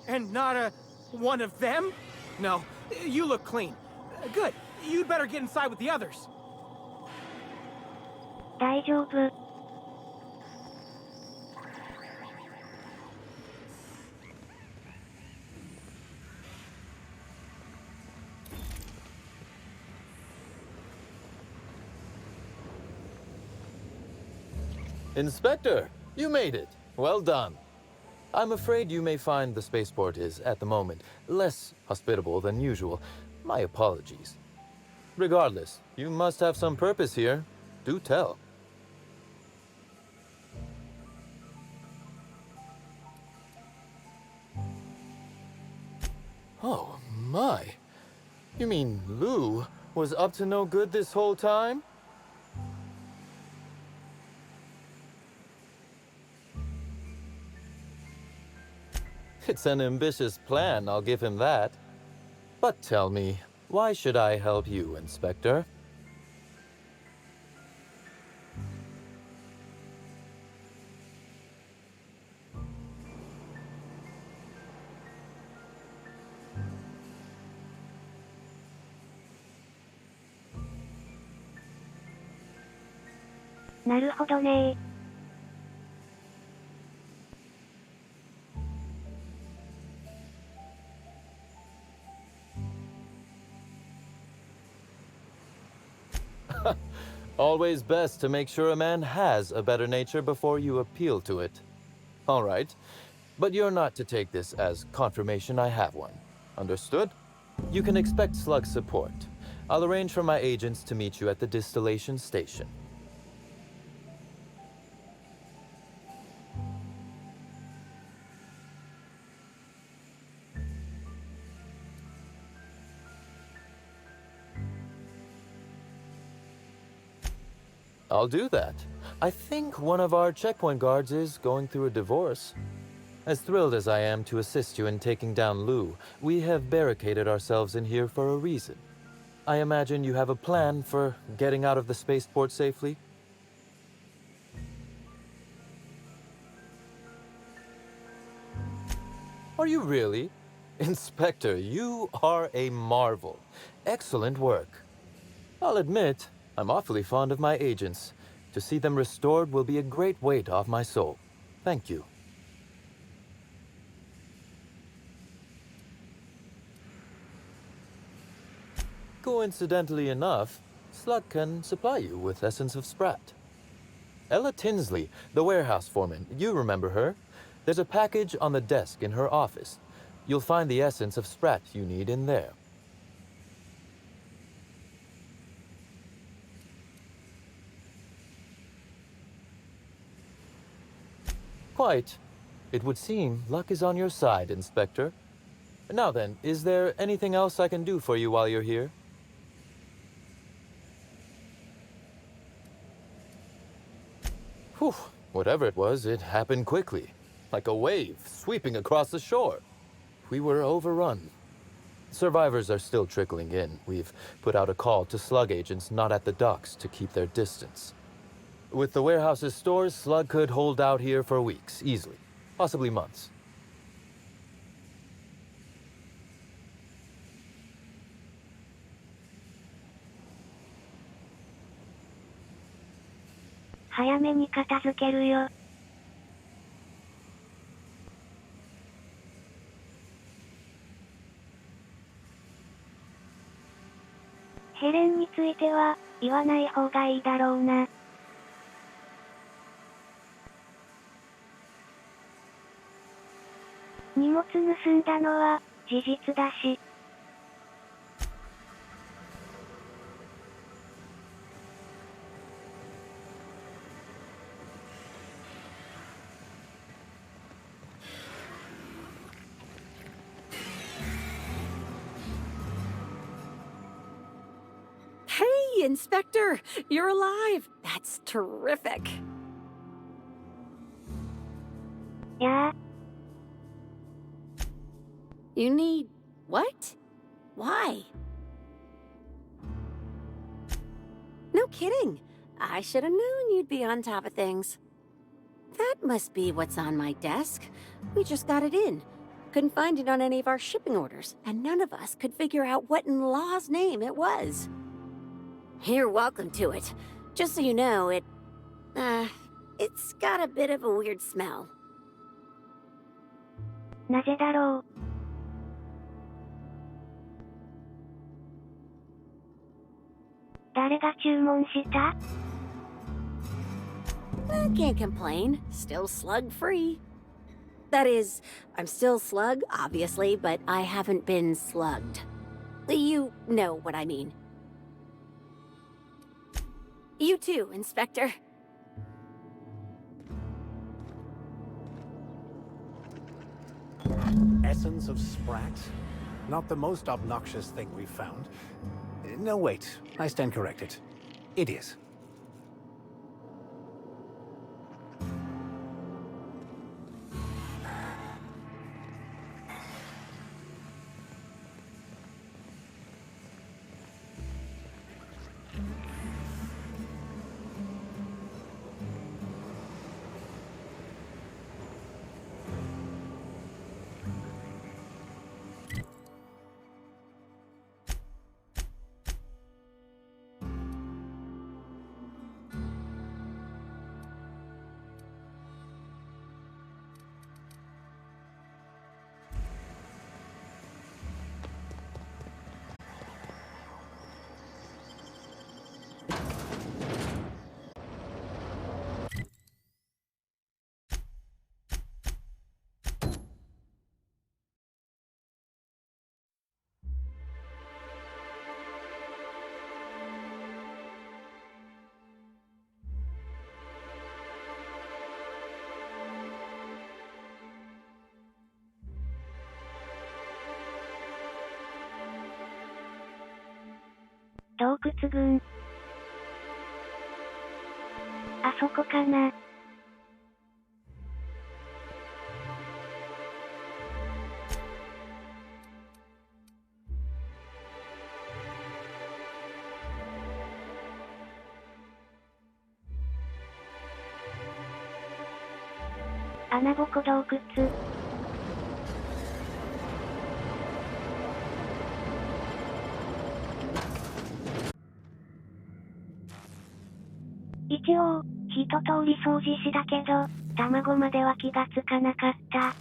And not one of them? No, you look clean. Good. You'd better get inside with the others. 大丈夫。Inspector, you made it. Well done. I'm afraid you may find the spaceport is, at the moment, less hospitable than usual. My apologies. Regardless, you must have some purpose here. Do tell. Oh, my. You mean Lou was up to no good this whole time? It's an ambitious plan, I'll give him that. But tell me, Why should I help you, Inspector? "なるほどねー。Always best to make sure a man has a better nature before you appeal to it. All right, but you're not to take this as confirmation I have one. Understood? You can expect slug support. I'll arrange for my agents to meet you at the distillation station. I'll do that. I think one of our checkpoint guards is going through a divorce. As thrilled as I am to assist you in taking down Lou, we have barricaded ourselves in here for a reason. I imagine you have a plan for getting out of the spaceport safely? Are you really? Inspector, you are a marvel. Excellent work. I'll admit, I'm awfully fond of my agents. To see them restored will be a great weight off my soul. Thank you. Coincidentally enough, Slug can supply you with Essence of Sprat. Ella Tinsley, the warehouse foreman, you remember her? There's a package on the desk in her office. You'll find the Essence of Sprat you need in there. Quite. It would seem luck is on your side, Inspector. Now then, is there anything else I can do for you while you're here? Whew, whatever it was, it happened quickly. Like a wave sweeping across the shore. We were overrun. Survivors are still trickling in. We've put out a call to slug agents not at the docks to keep their distance. With the warehouse's stores, Slug could hold out here for weeks, easily. Possibly months. "早めに片付けるよ。ヘレンについては、言わない方がいいだろうな。荷物盗んだのは、事実だし。Hey, Inspector! You're alive! That's terrific. Yeah. You need... what? Why? No kidding. I should have known you'd be on top of things. That must be what's on my desk. We just got it in. Couldn't find it on any of our shipping orders, and none of us could figure out what in law's name it was. You're welcome to it. Just so you know, it's got a bit of a weird smell. なぜだろう。誰が注文した？ Can't complain. Still slug-free. That is, I'm still slug, obviously, but I haven't been slugged. You know what I mean. You too, Inspector. Essence of Sprat? Not the most obnoxious thing we've found. No, wait. I stand corrected. It is. 洞窟群。あそこかな。穴ぼこ洞窟。一応、一通り掃除したけど、卵までは気がつかなかった。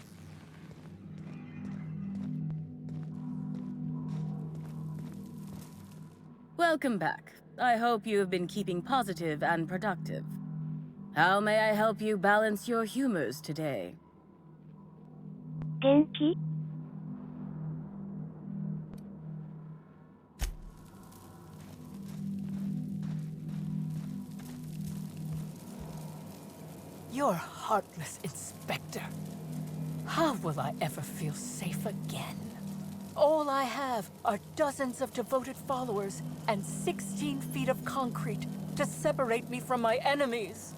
Welcome back. I hope you have been keeping positive and productive. How may I help you balance your humors today? 元気? You're heartless, Inspector. How will I ever feel safe again? All I have are dozens of devoted followers and 16 feet of concrete to separate me from my enemies.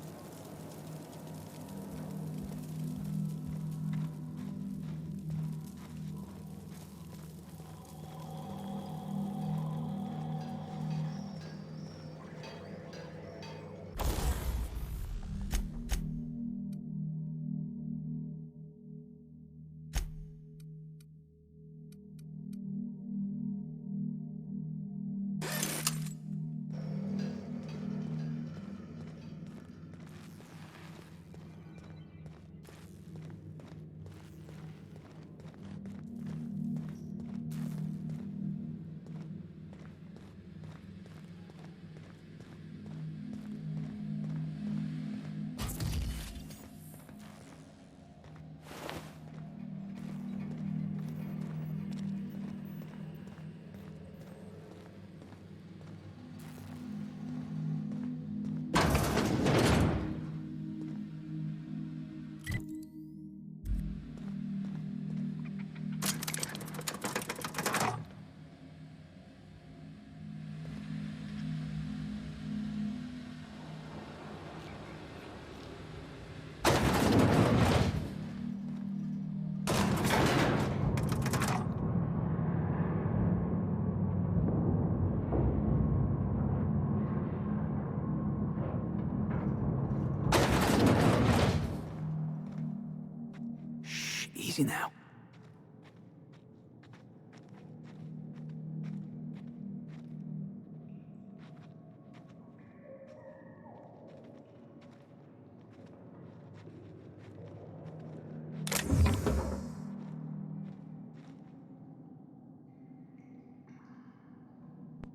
Easy now.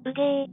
Okay.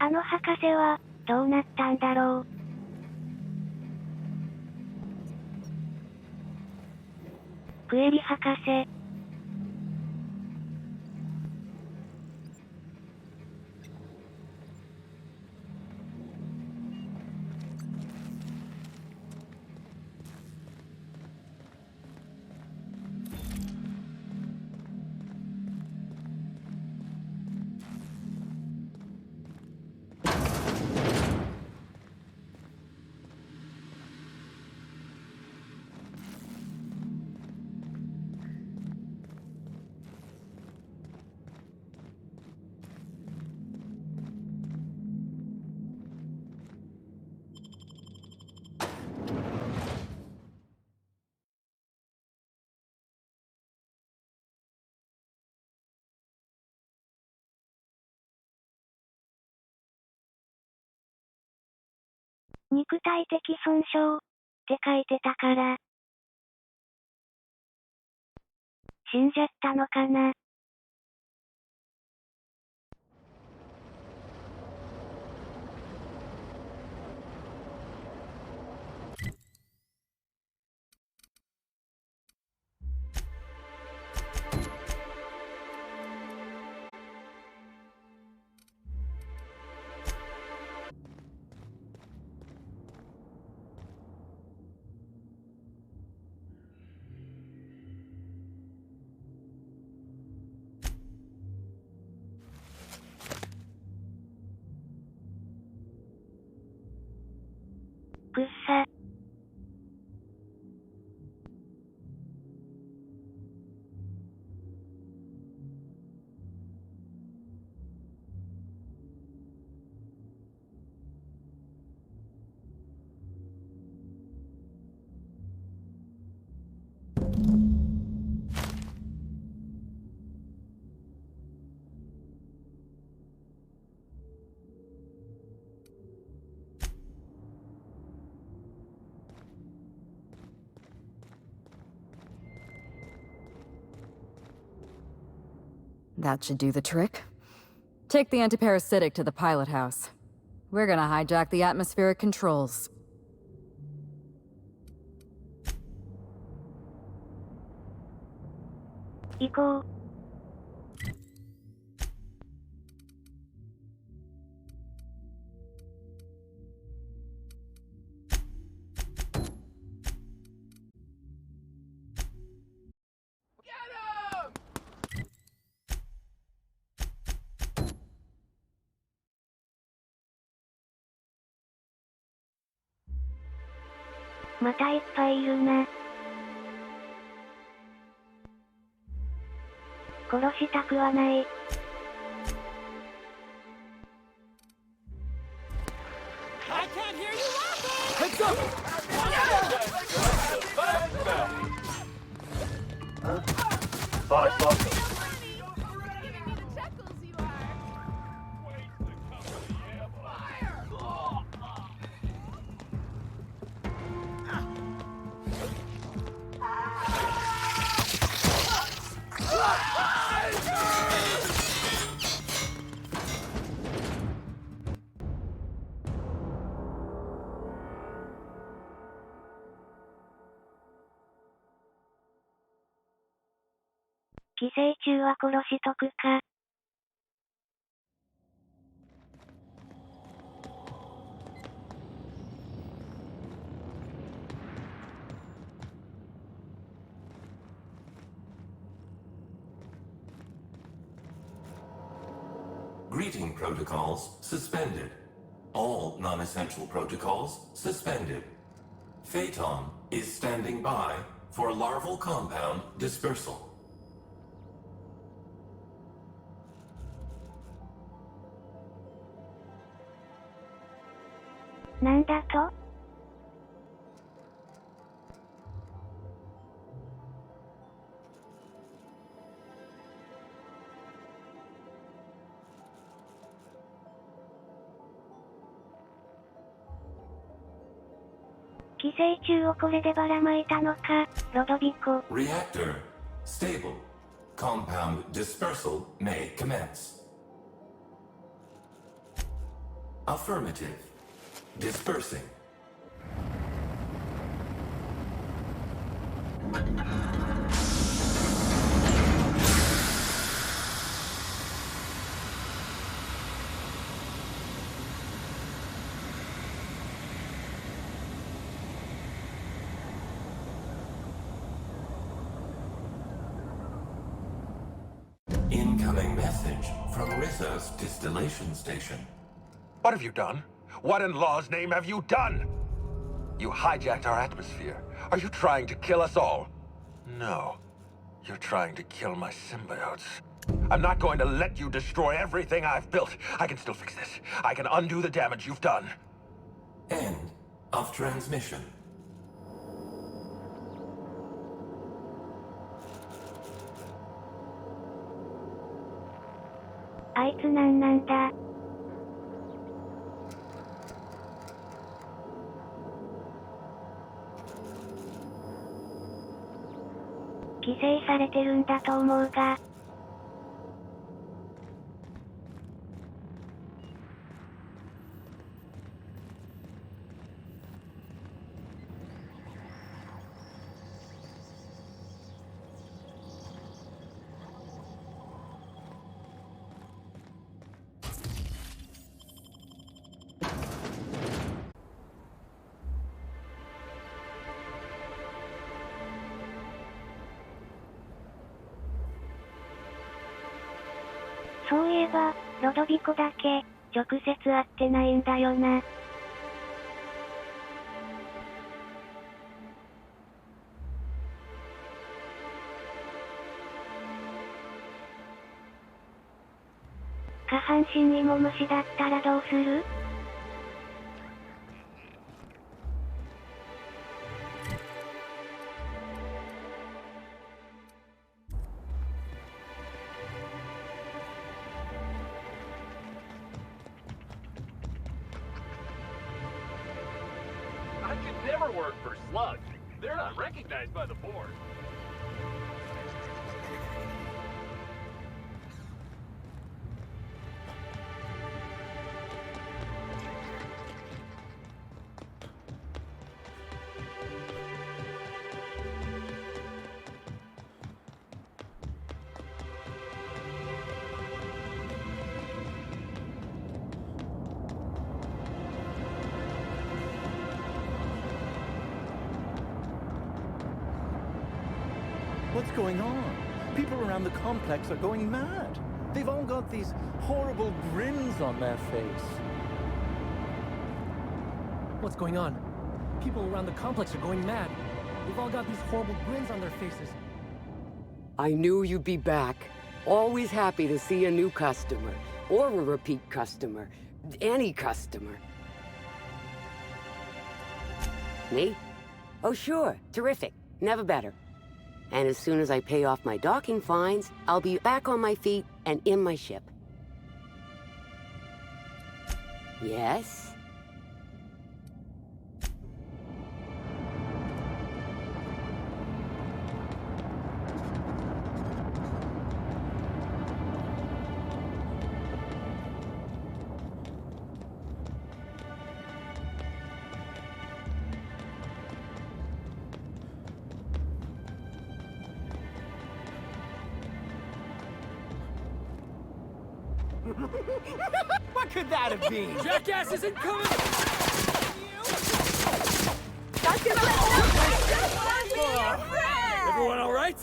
あの博士は、どうなったんだろう。クエリ博士。肉体的損傷って書いてたから。死んじゃったのかな。くっさ。That should do the trick. Take the antiparasitic to the pilot house. We're gonna hijack the atmospheric controls. Go.またいっぱいいるな。殺したくはない。寄生虫は殺しとくか。Greeting protocols suspended. All non-essential protocols suspended. Phaeton is standing by for larval compound dispersal. なんだと？寄生虫をこれでばらまいたのか、ロドビコ。Reactor stable. Compound dispersal may commence. Affirmative. Dispersing. Incoming message from Rizzo's distillation station. What have you done? What in law's name have you done? You hijacked our atmosphere. Are you trying to kill us all? No. You're trying to kill my symbiotes. I'm not going to let you destroy everything I've built. I can still fix this. I can undo the damage you've done. End of transmission. あいつなんだ。犠牲されてるんだと思うが。そういえば、ロドビコだけ、直接会ってないんだよな。下半身芋虫だったらどうする？I could never work for Slug. They're not recognized by the board. What's going on? People around the complex are going mad. They've all got these horrible grins on their face. What's going on? People around the complex are going mad. They've all got these horrible grins on their faces. I knew you'd be back. Always happy to see a new customer. Or a repeat customer. Any customer. Me? Oh sure, terrific. Never better. And as soon as I pay off my docking fines, I'll be back on my feet and in my ship. Yes? What could that have been? Jackass isn't coming! That's gonna let Everyone all right?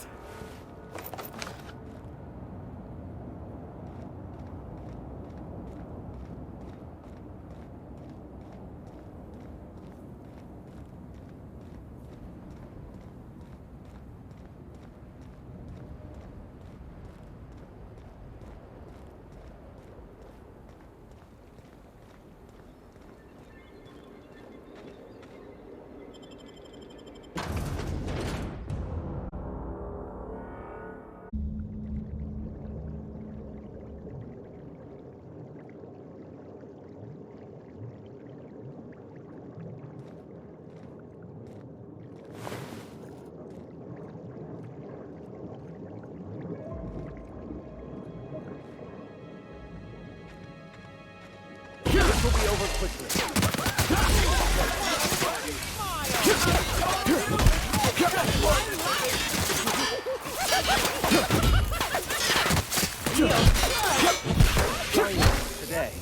Today.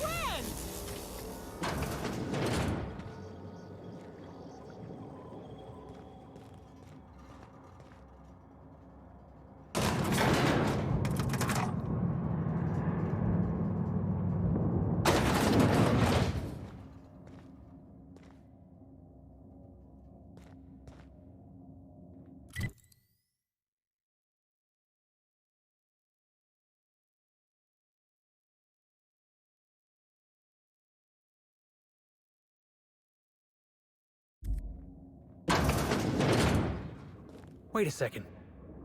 Wait a second.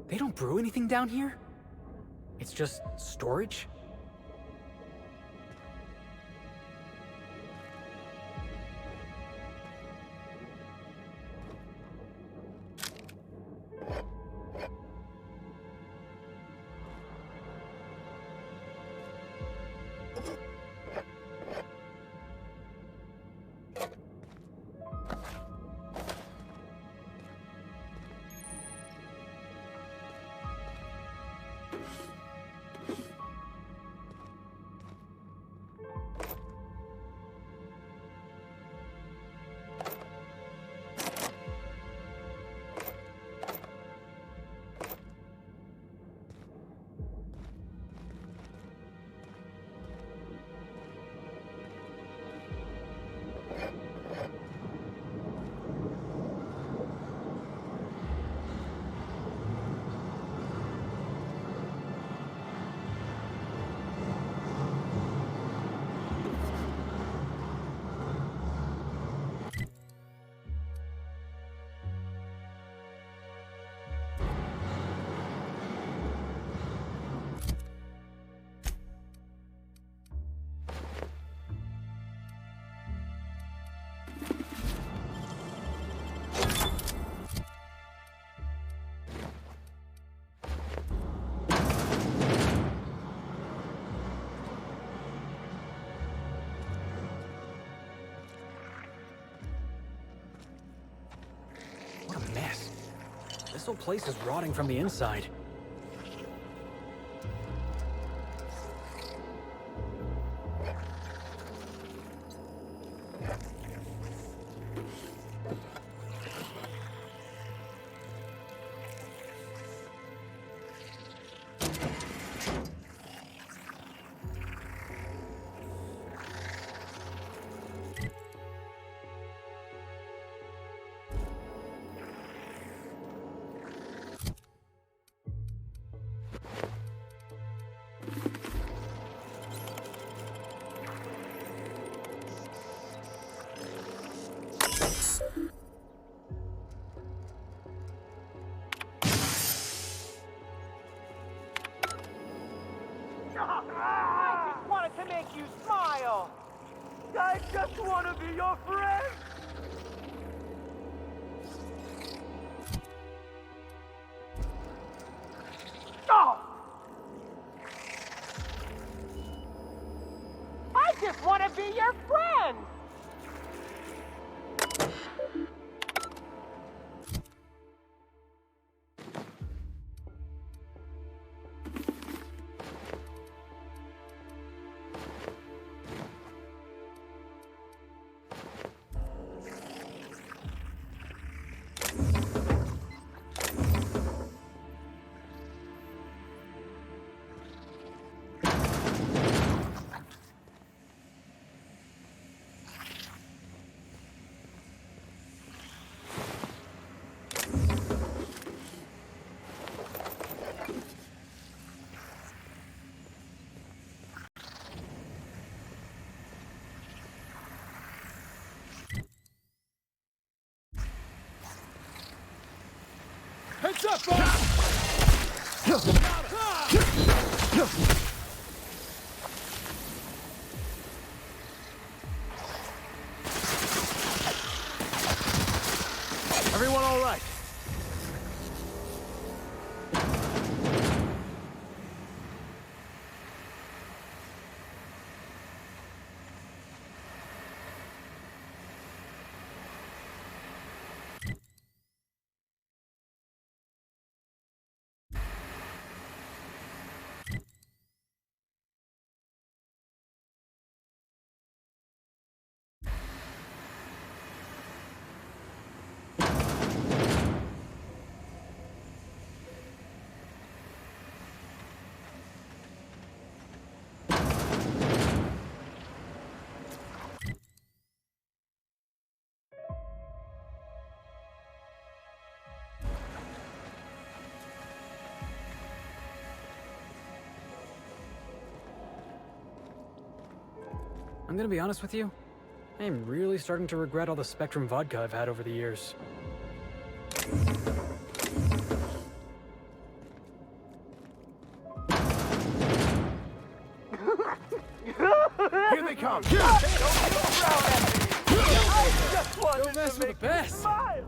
They don't brew anything down here? It's just storage? This whole place is rotting from the inside. I just wanted to make you smile. I just want to be your friend. Oh! I just want to be your friend. Heads up, boss! Everyone all right? I'm gonna be honest with you. I am really starting to regret all the Spectrum vodka I've had over the years. Here they come! Don't mess with the best! Smile.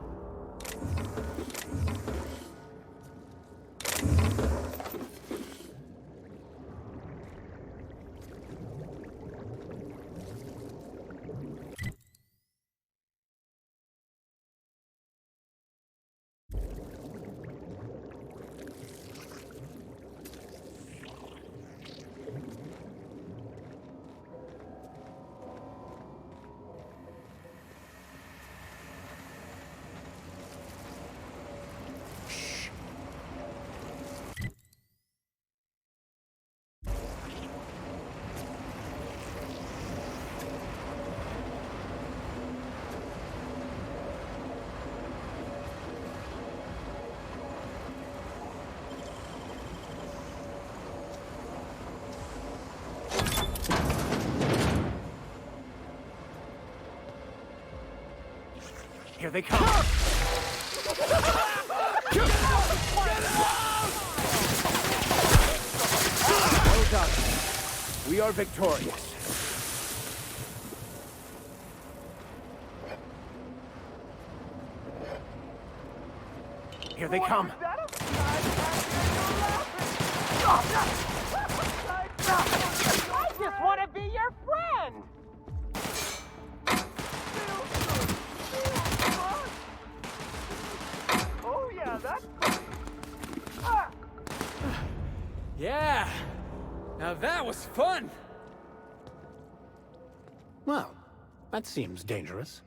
Here they come! Well done. We are victorious. Here they come! I just want to be your friend! Oh yeah, that's good. Ah. Yeah! Now that was fun! Well, that seems dangerous.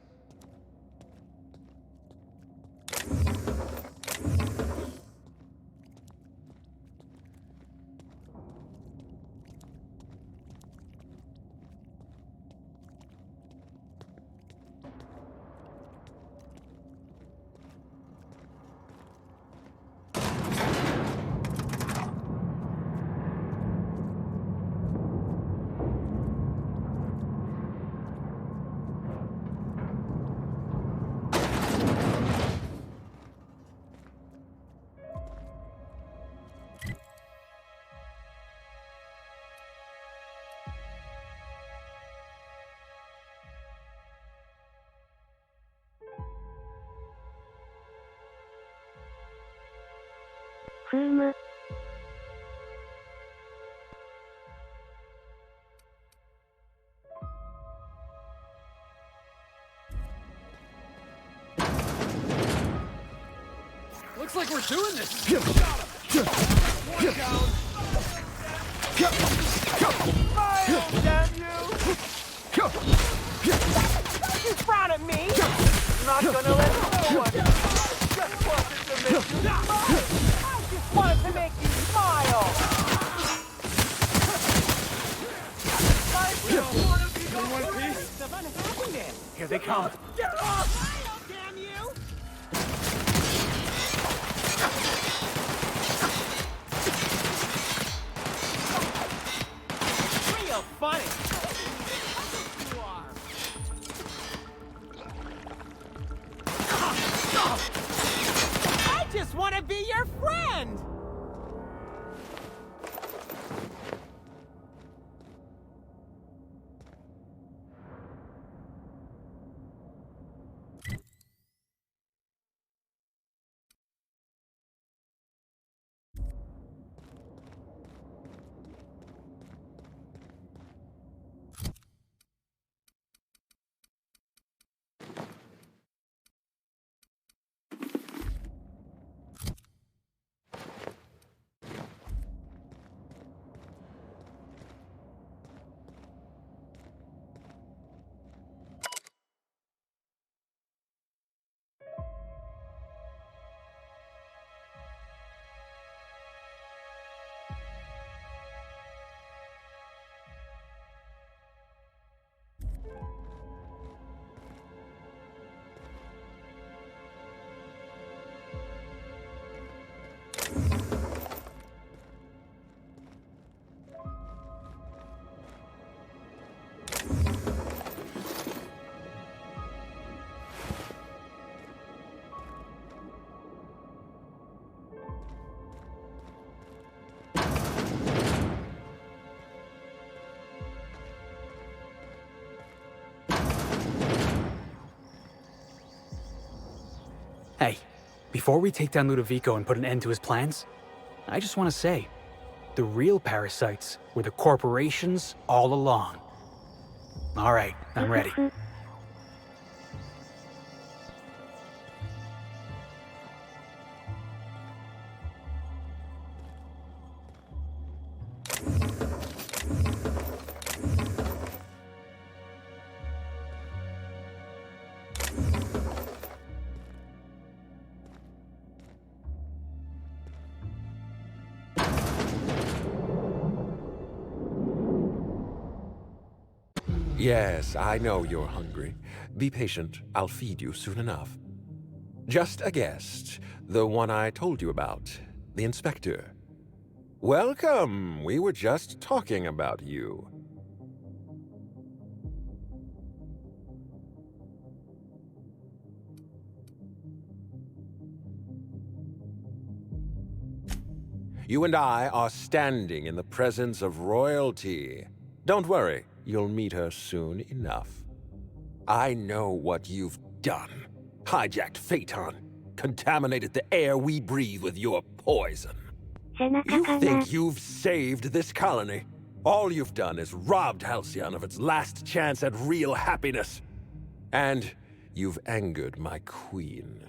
Looks like we're doing this! One down! Smile, damn you! Don't you frown at me! Not gonna let no one! Just wanted to make you smile! I just wanted to make you smile! I don't want to be the place of unhappiness! Here they come! Get off! Damn you! Real funny! You are! I just want to be your friend! Hey, before we take down Ludovico and put an end to his plans, I just want to say, the real parasites were the corporations all along. All right, I'm ready. Yes, I know you're hungry. Be patient. I'll feed you soon enough. Just a guest. The one I told you about. The inspector. Welcome. We were just talking about you. You and I are standing in the presence of royalty. Don't worry. You'll meet her soon enough. I know what you've done. Hijacked Phaeton. Contaminated the air we breathe with your poison. You think you've saved this colony? All you've done is robbed Halcyon of its last chance at real happiness. And you've angered my queen.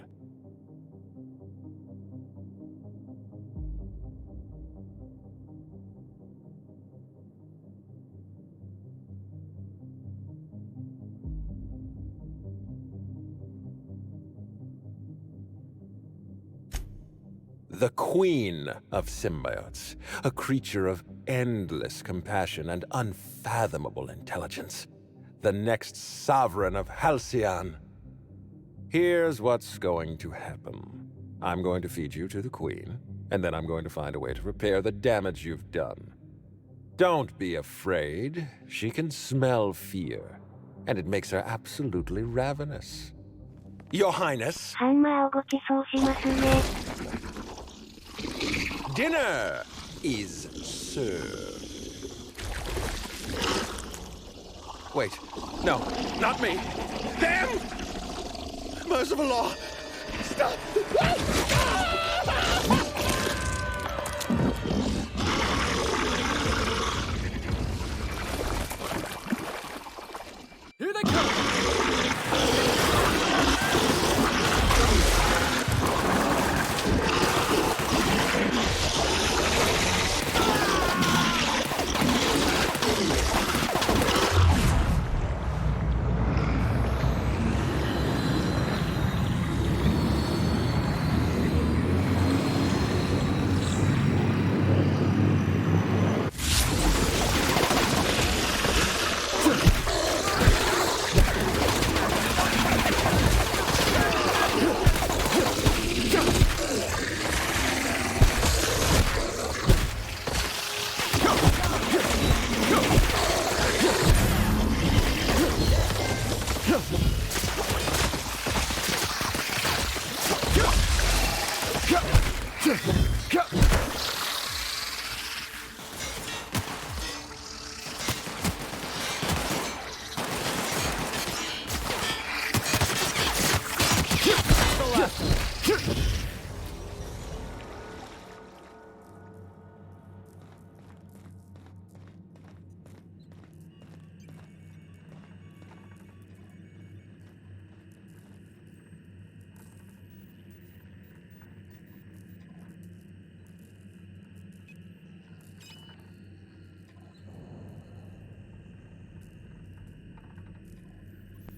The queen of symbiotes, a creature of endless compassion and unfathomable intelligence. The next sovereign of Halcyon. Here's what's going to happen. I'm going to feed you to the queen, and then I'm going to find a way to repair the damage you've done. Don't be afraid. She can smell fear, and it makes her absolutely ravenous. Your Highness. Dinner is served. Wait, no, not me. Damn! Merciful law! Stop! Here they come!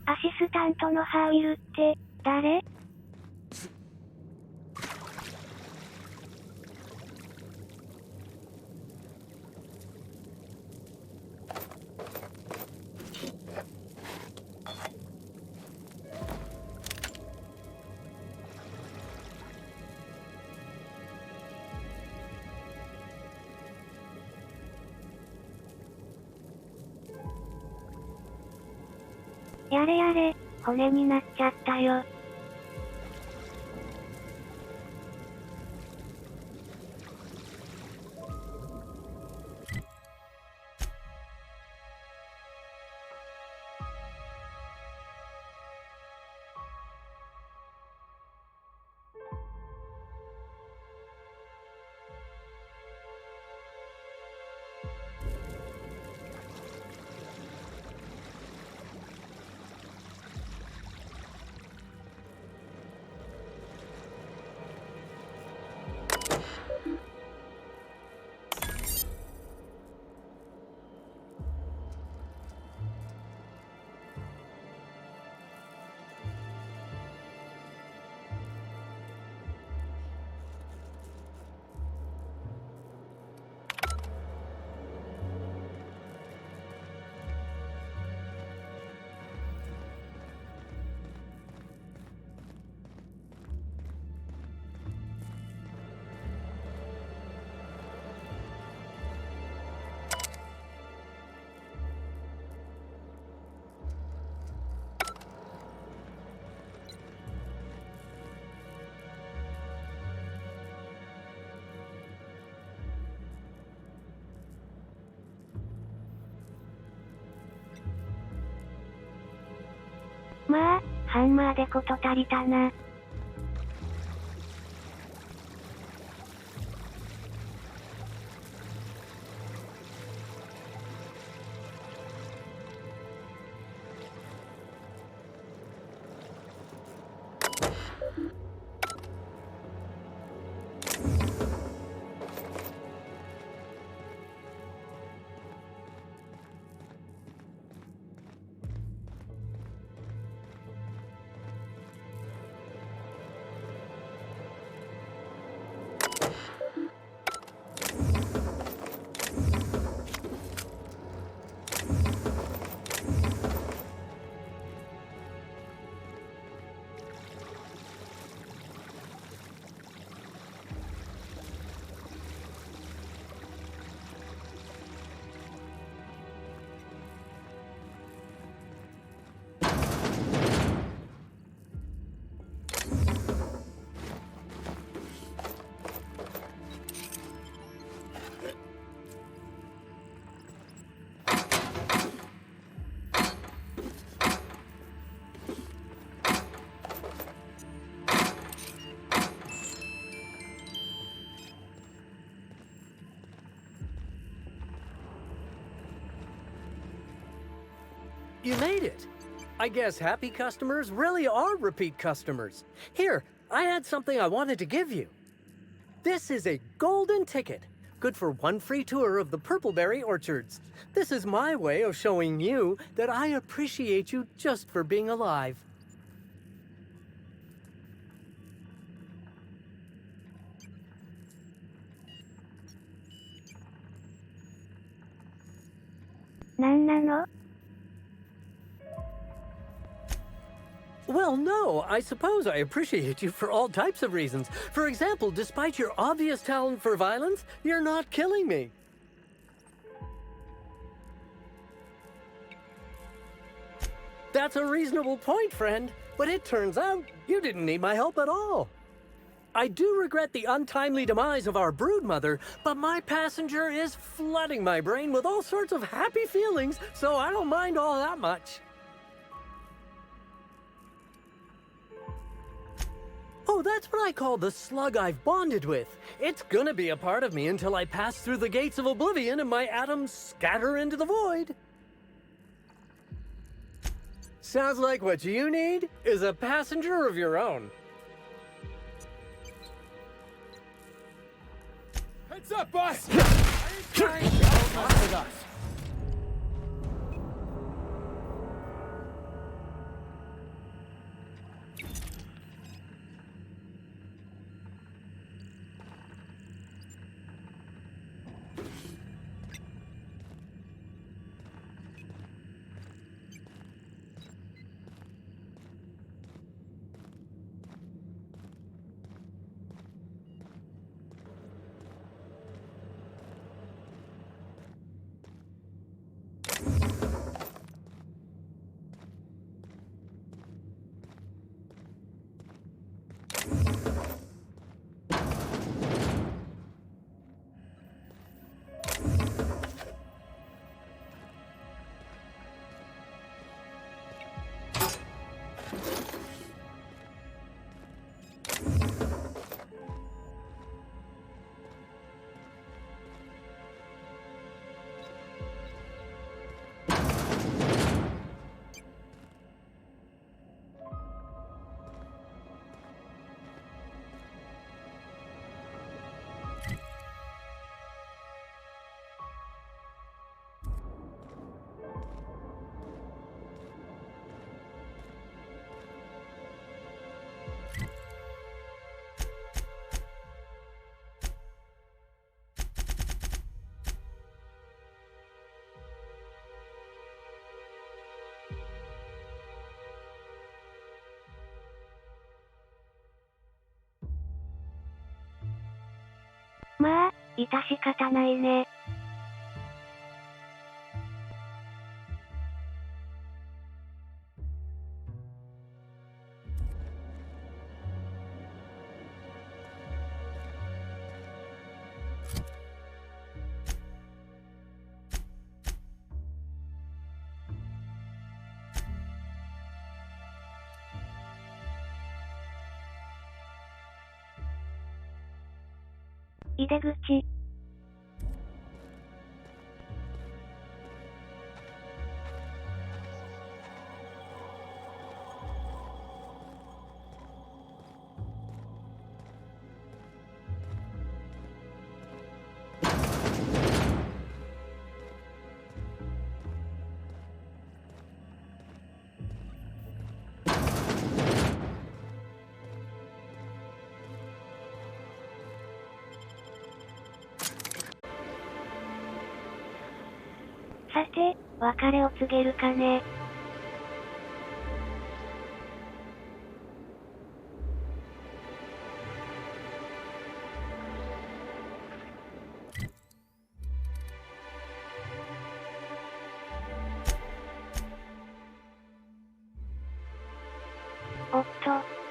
アシスタントのハウイルって誰？やれやれ、骨になっちゃったよ。ハンマーでこと足りたな。You made it! I guess happy customers really are repeat customers. Here, I had something I wanted to give you. This is a golden ticket, good for one free tour of the Purpleberry Orchards. This is my way of showing you that I appreciate you just for being alive. Well, no, I suppose I appreciate you for all types of reasons. For example, despite your obvious talent for violence, you're not killing me. That's a reasonable point, friend, but it turns out you didn't need my help at all. I do regret the untimely demise of our broodmother, but my passenger is flooding my brain with all sorts of happy feelings, so I don't mind all that much. Oh, that's what I call the slug I've bonded with. It's gonna be a part of me until I pass through the gates of oblivion and my atoms scatter into the void. Sounds like what you need is a passenger of your own. Heads up, boss! I ain't trying to help us with us.まあ、致し方ないね。井出口。さて、別れを告げるかね。おっと。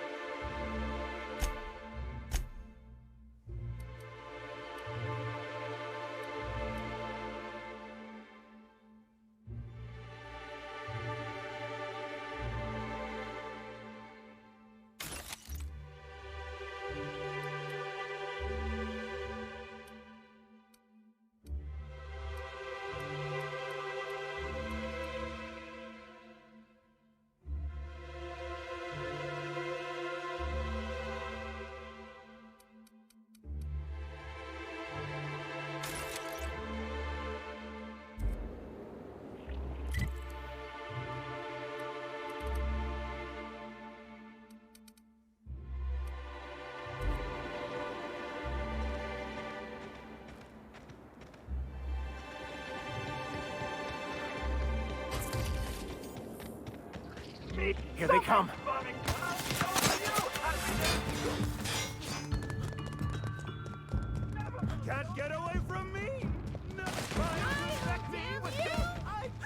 Here they come. Can't get away from me. No,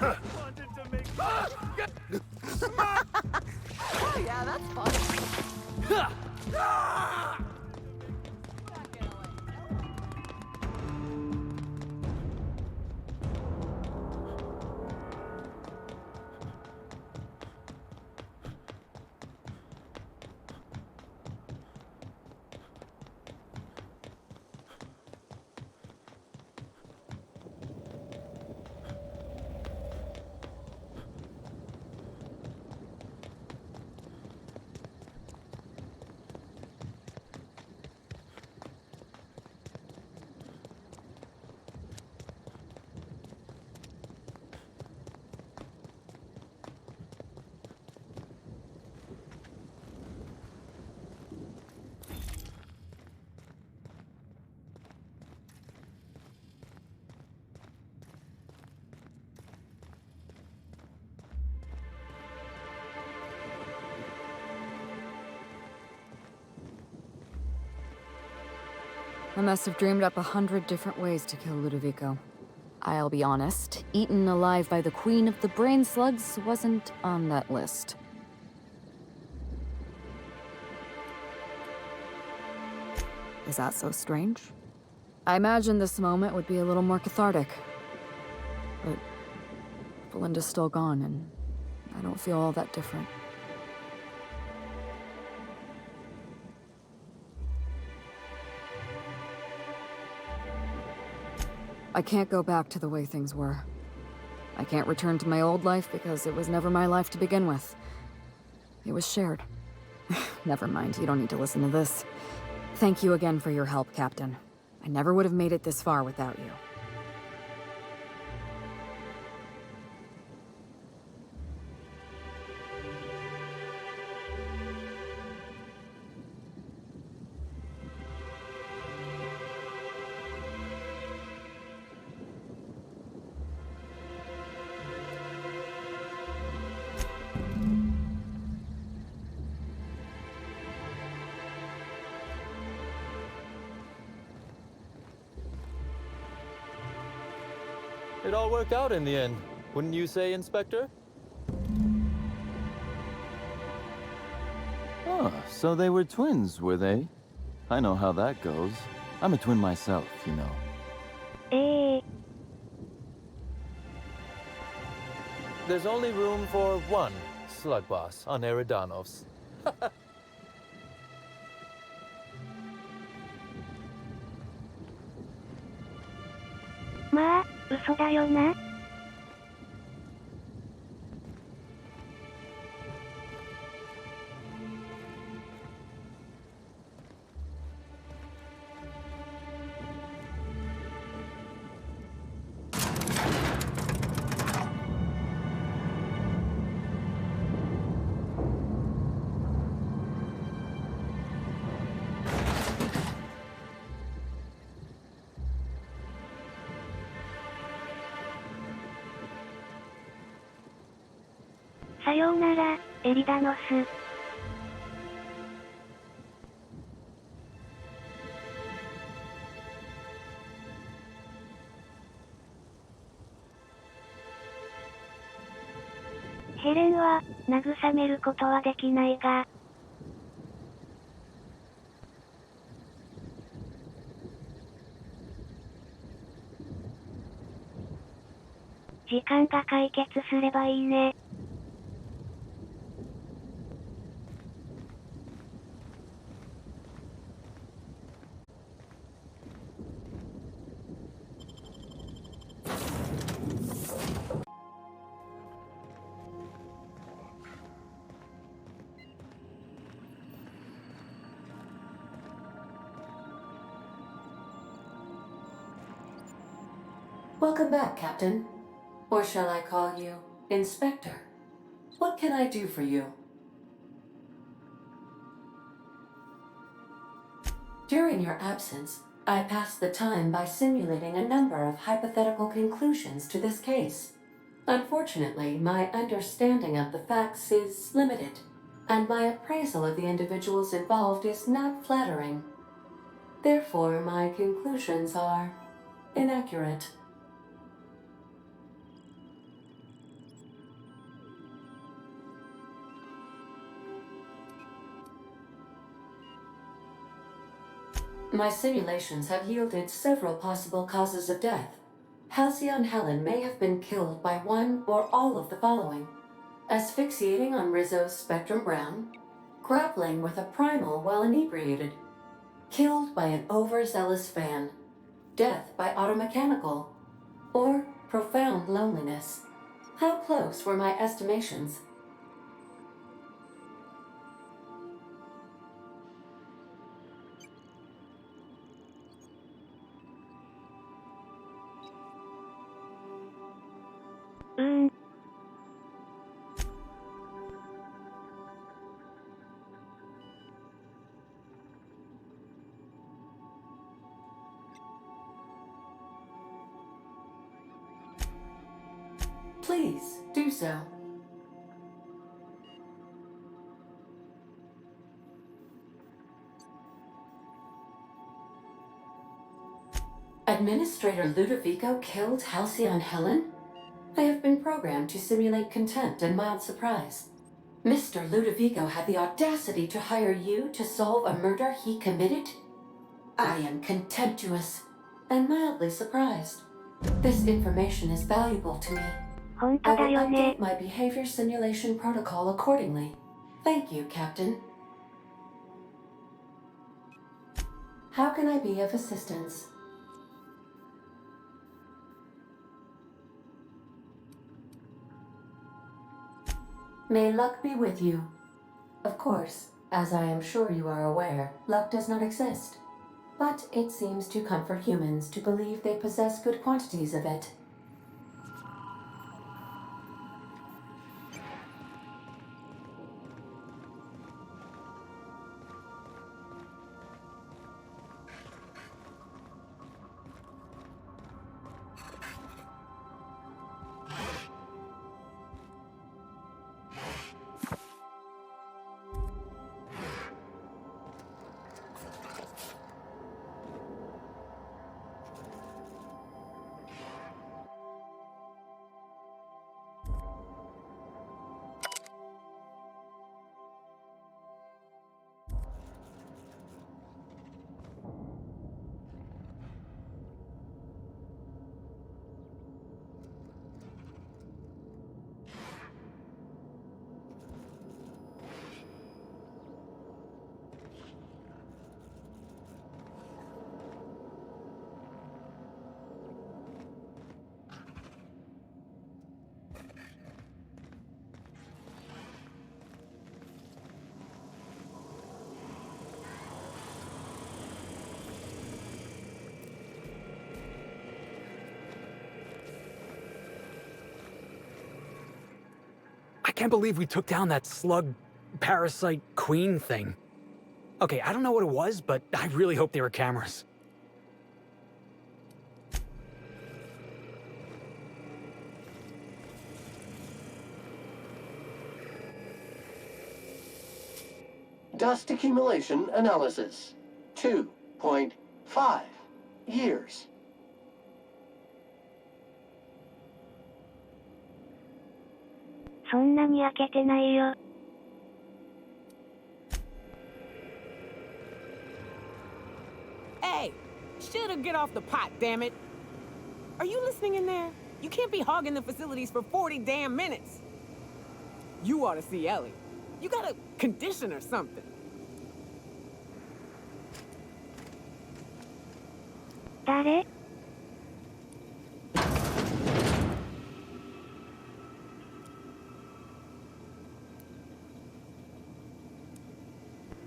I wanted to make. Oh yeah, that's fun. I must have dreamed up 100 different ways to kill Ludovico. I'll be honest, eaten alive by the Queen of the Brain Slugs wasn't on that list. Is that so strange? I imagined this moment would be a little more cathartic. But Belinda's still gone, and I don't feel all that different. I can't go back to the way things were. I can't return to my old life because it was never my life to begin with. It was shared. Never mind, you don't need to listen to this. Thank you again for your help, Captain. I never would have made it this far without you. It all worked out in the end, wouldn't you say, Inspector? Oh, so they were twins, were they? I know how that goes. I'm a twin myself, you know. There's only room for one slug boss on Eridanos. 嘘だよな。さようなら、エリダノス。ヘレンは、慰めることはできないが。時間が解決すればいいね。Welcome back, Captain. Or shall I call you Inspector? What can I do for you? During your absence, I passed the time by simulating a number of hypothetical conclusions to this case. Unfortunately, my understanding of the facts is limited, and my appraisal of the individuals involved is not flattering. Therefore, my conclusions are inaccurate. My simulations have yielded several possible causes of death. Halcyon Helen may have been killed by one or all of the following: asphyxiating on Rizzo's Spectrum Brown, grappling with a primal while inebriated, killed by an overzealous fan, death by automechanical, or profound loneliness. How close were my estimations? Please, do so. Administrator Ludovico killed Halcyon Helen? I have been programmed to simulate contempt and mild surprise. Mr. Ludovico had the audacity to hire you to solve a murder he committed? I am contemptuous and mildly surprised. This information is valuable to me. I will update my behavior simulation protocol accordingly. Thank you, Captain. How can I be of assistance? May luck be with you. Of course, as I am sure you are aware, luck does not exist. But it seems to comfort humans to believe they possess good quantities of it. can't believe we took down that slug parasite queen thing. Okay, I don't know what it was, but I really hope they were cameras. Dust accumulation analysis. 2.5 years.そんなに開けてないよ。Hey, shoulda get off the pot, damn it. Are you listening in there? You can't be hogging the facilities for 40 damn minutes. You ought to see Ellie. You got a condition or something. Dare?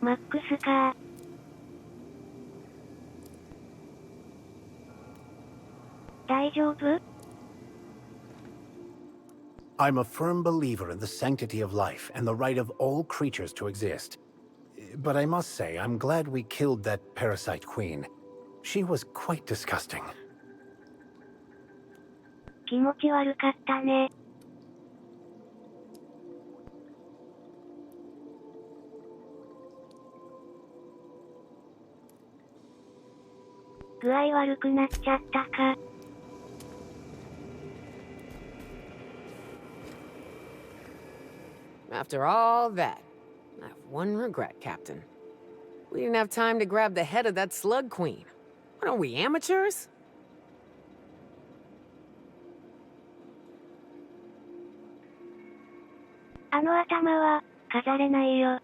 Maxか。大丈夫? I'm a firm believer in the sanctity of life and the right of all creatures to exist. But I must say, I'm glad we killed that parasite queen. She was quite disgusting. 気持ち悪かったね。具合悪くなっちゃったか。After all that, I have one regret, Captain. We didn't have time to grab the head of that slug queen. What are we, amateurs? あの頭は飾れないよ。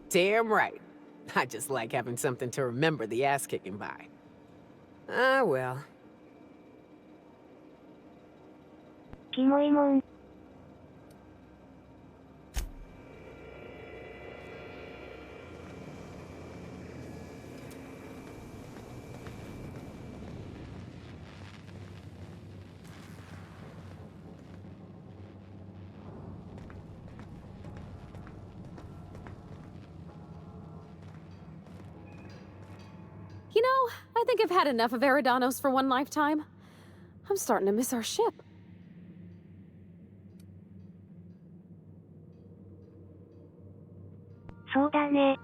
Damn right. I just like having something to remember the ass kicking by. Ah, well. キモいもん。You know, I think I've had enough of Eridanos for one lifetime. I'm starting to miss our ship.そうだね。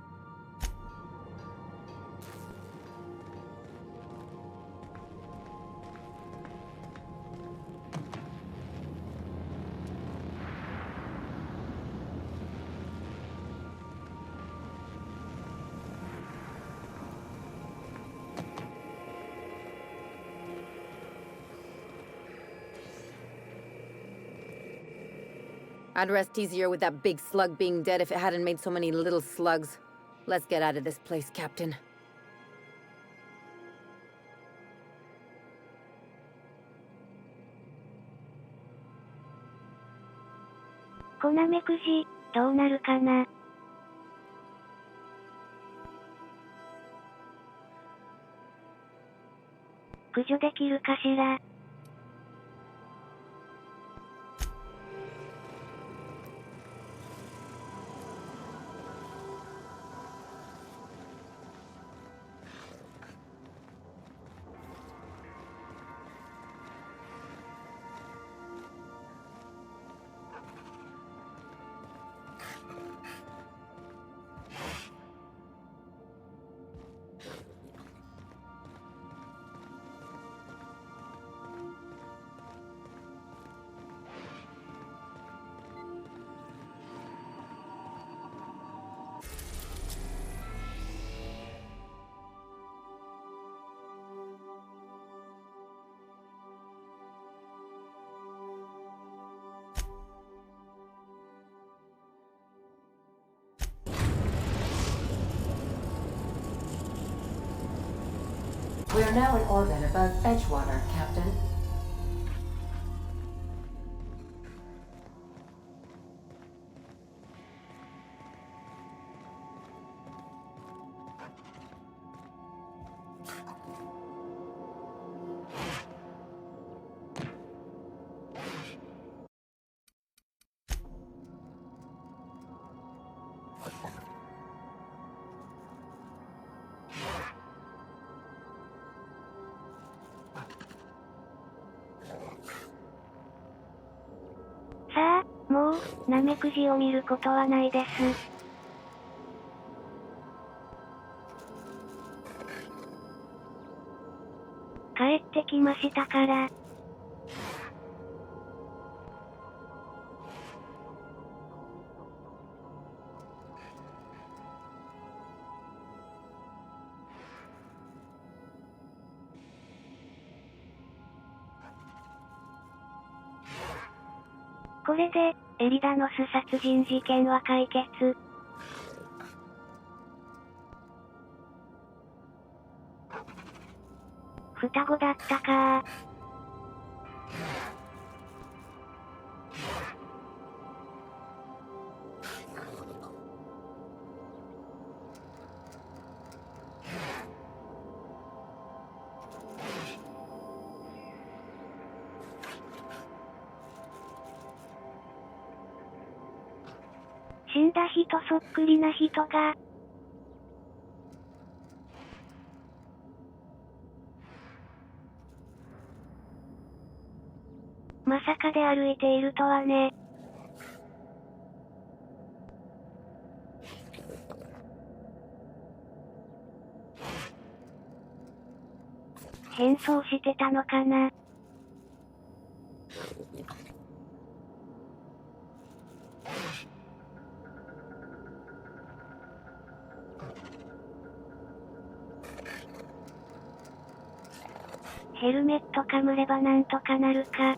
I'd rest easier with that big slug being dead if it hadn't made so many little slugs. Let's get out of this place, Captain. コナメクジ、どうなるかな。駆除できるかしら。We are now in orbit above Edgewater, Captain. もう、ナメクジを見ることはないです。帰ってきましたから。これで、エリダノス殺人事件は解決。双子だったか。死んだ人そっくりな人が。まさかで歩いているとはね。変装してたのかな。ヘルメットかむればなんとかなるか。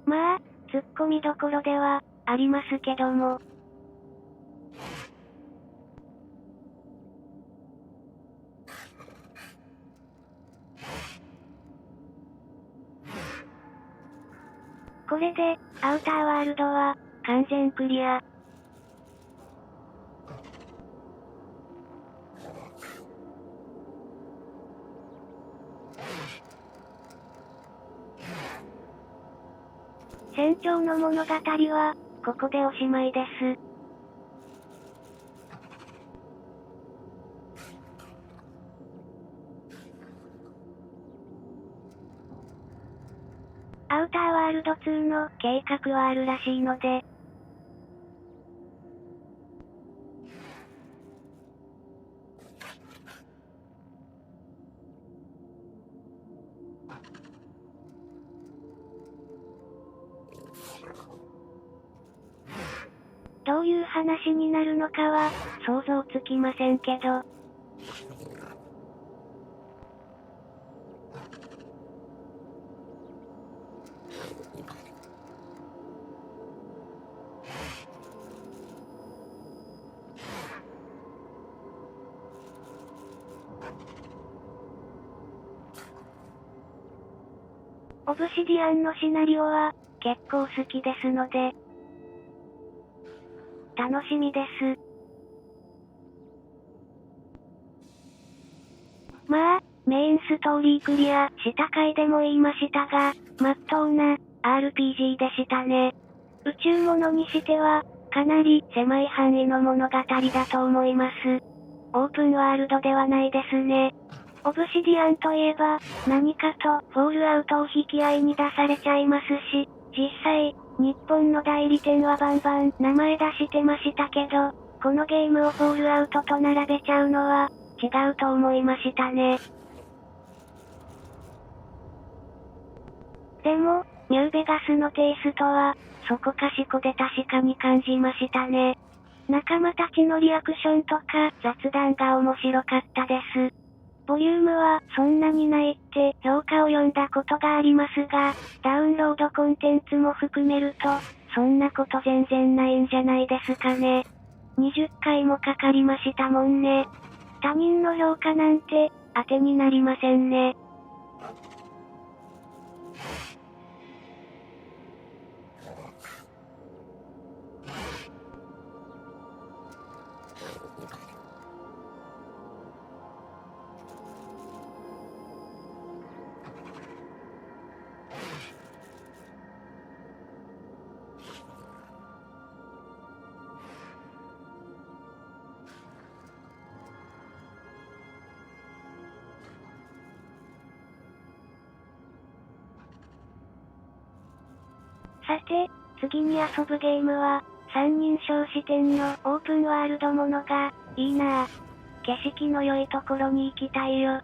まあ、ツッコミどころでは、ありますけども。これで、アウターワールドは、完全クリア。船長の物語は、ここでおしまいです。アウターワールド2の計画はあるらしいので。どういう話になるのかは、想像つきませんけど。オブシディアンのシナリオは、結構好きですので、楽しみです。まあ、メインストーリークリアした回でも言いましたが、まっとうな RPG でしたね。宇宙ものにしては、かなり狭い範囲の物語だと思います。オープンワールドではないですね。オブシディアンといえば、何かとフォールアウトを引き合いに出されちゃいますし、実際、日本の代理店はバンバン名前出してましたけど、このゲームをフォールアウトと並べちゃうのは、違うと思いましたね。でも、ニューベガスのテイストは、そこかしこで確かに感じましたね。仲間たちのリアクションとか雑談が面白かったです。ボリュームはそんなにないって評価を読んだことがありますが、ダウンロードコンテンツも含めると、そんなこと全然ないんじゃないですかね。20回もかかりましたもんね。他人の評価なんて、当てになりませんね。さて、次に遊ぶゲームは、三人称視点のオープンワールドものが、いいなぁ。景色の良いところに行きたいよ。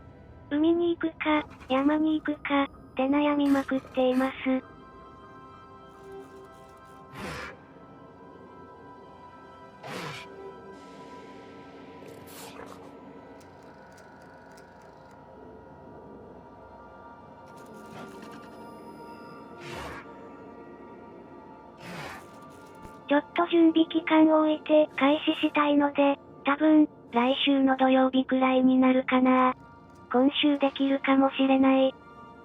海に行くか、山に行くか、で悩みまくっています。ちょっと準備期間を置いて開始したいので、多分、来週の土曜日くらいになるかな。今週できるかもしれない。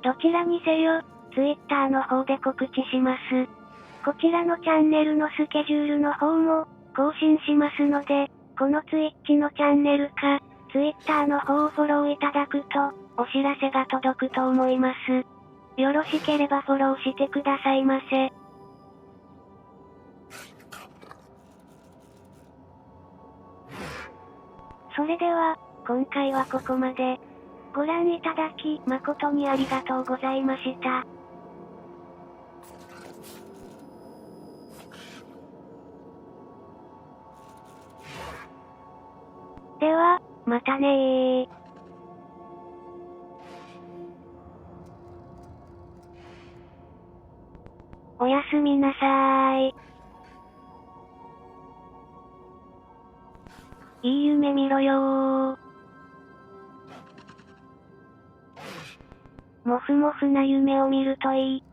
どちらにせよ、Twitter の方で告知します。こちらのチャンネルのスケジュールの方も、更新しますので、この Twitch のチャンネルか、Twitter の方をフォローいただくと、お知らせが届くと思います。よろしければフォローしてくださいませ。それでは、今回はここまで。ご覧いただき、誠にありがとうございました。では、またねー。おやすみなさーい。いい夢見ろよー。もふもふな夢を見るといい。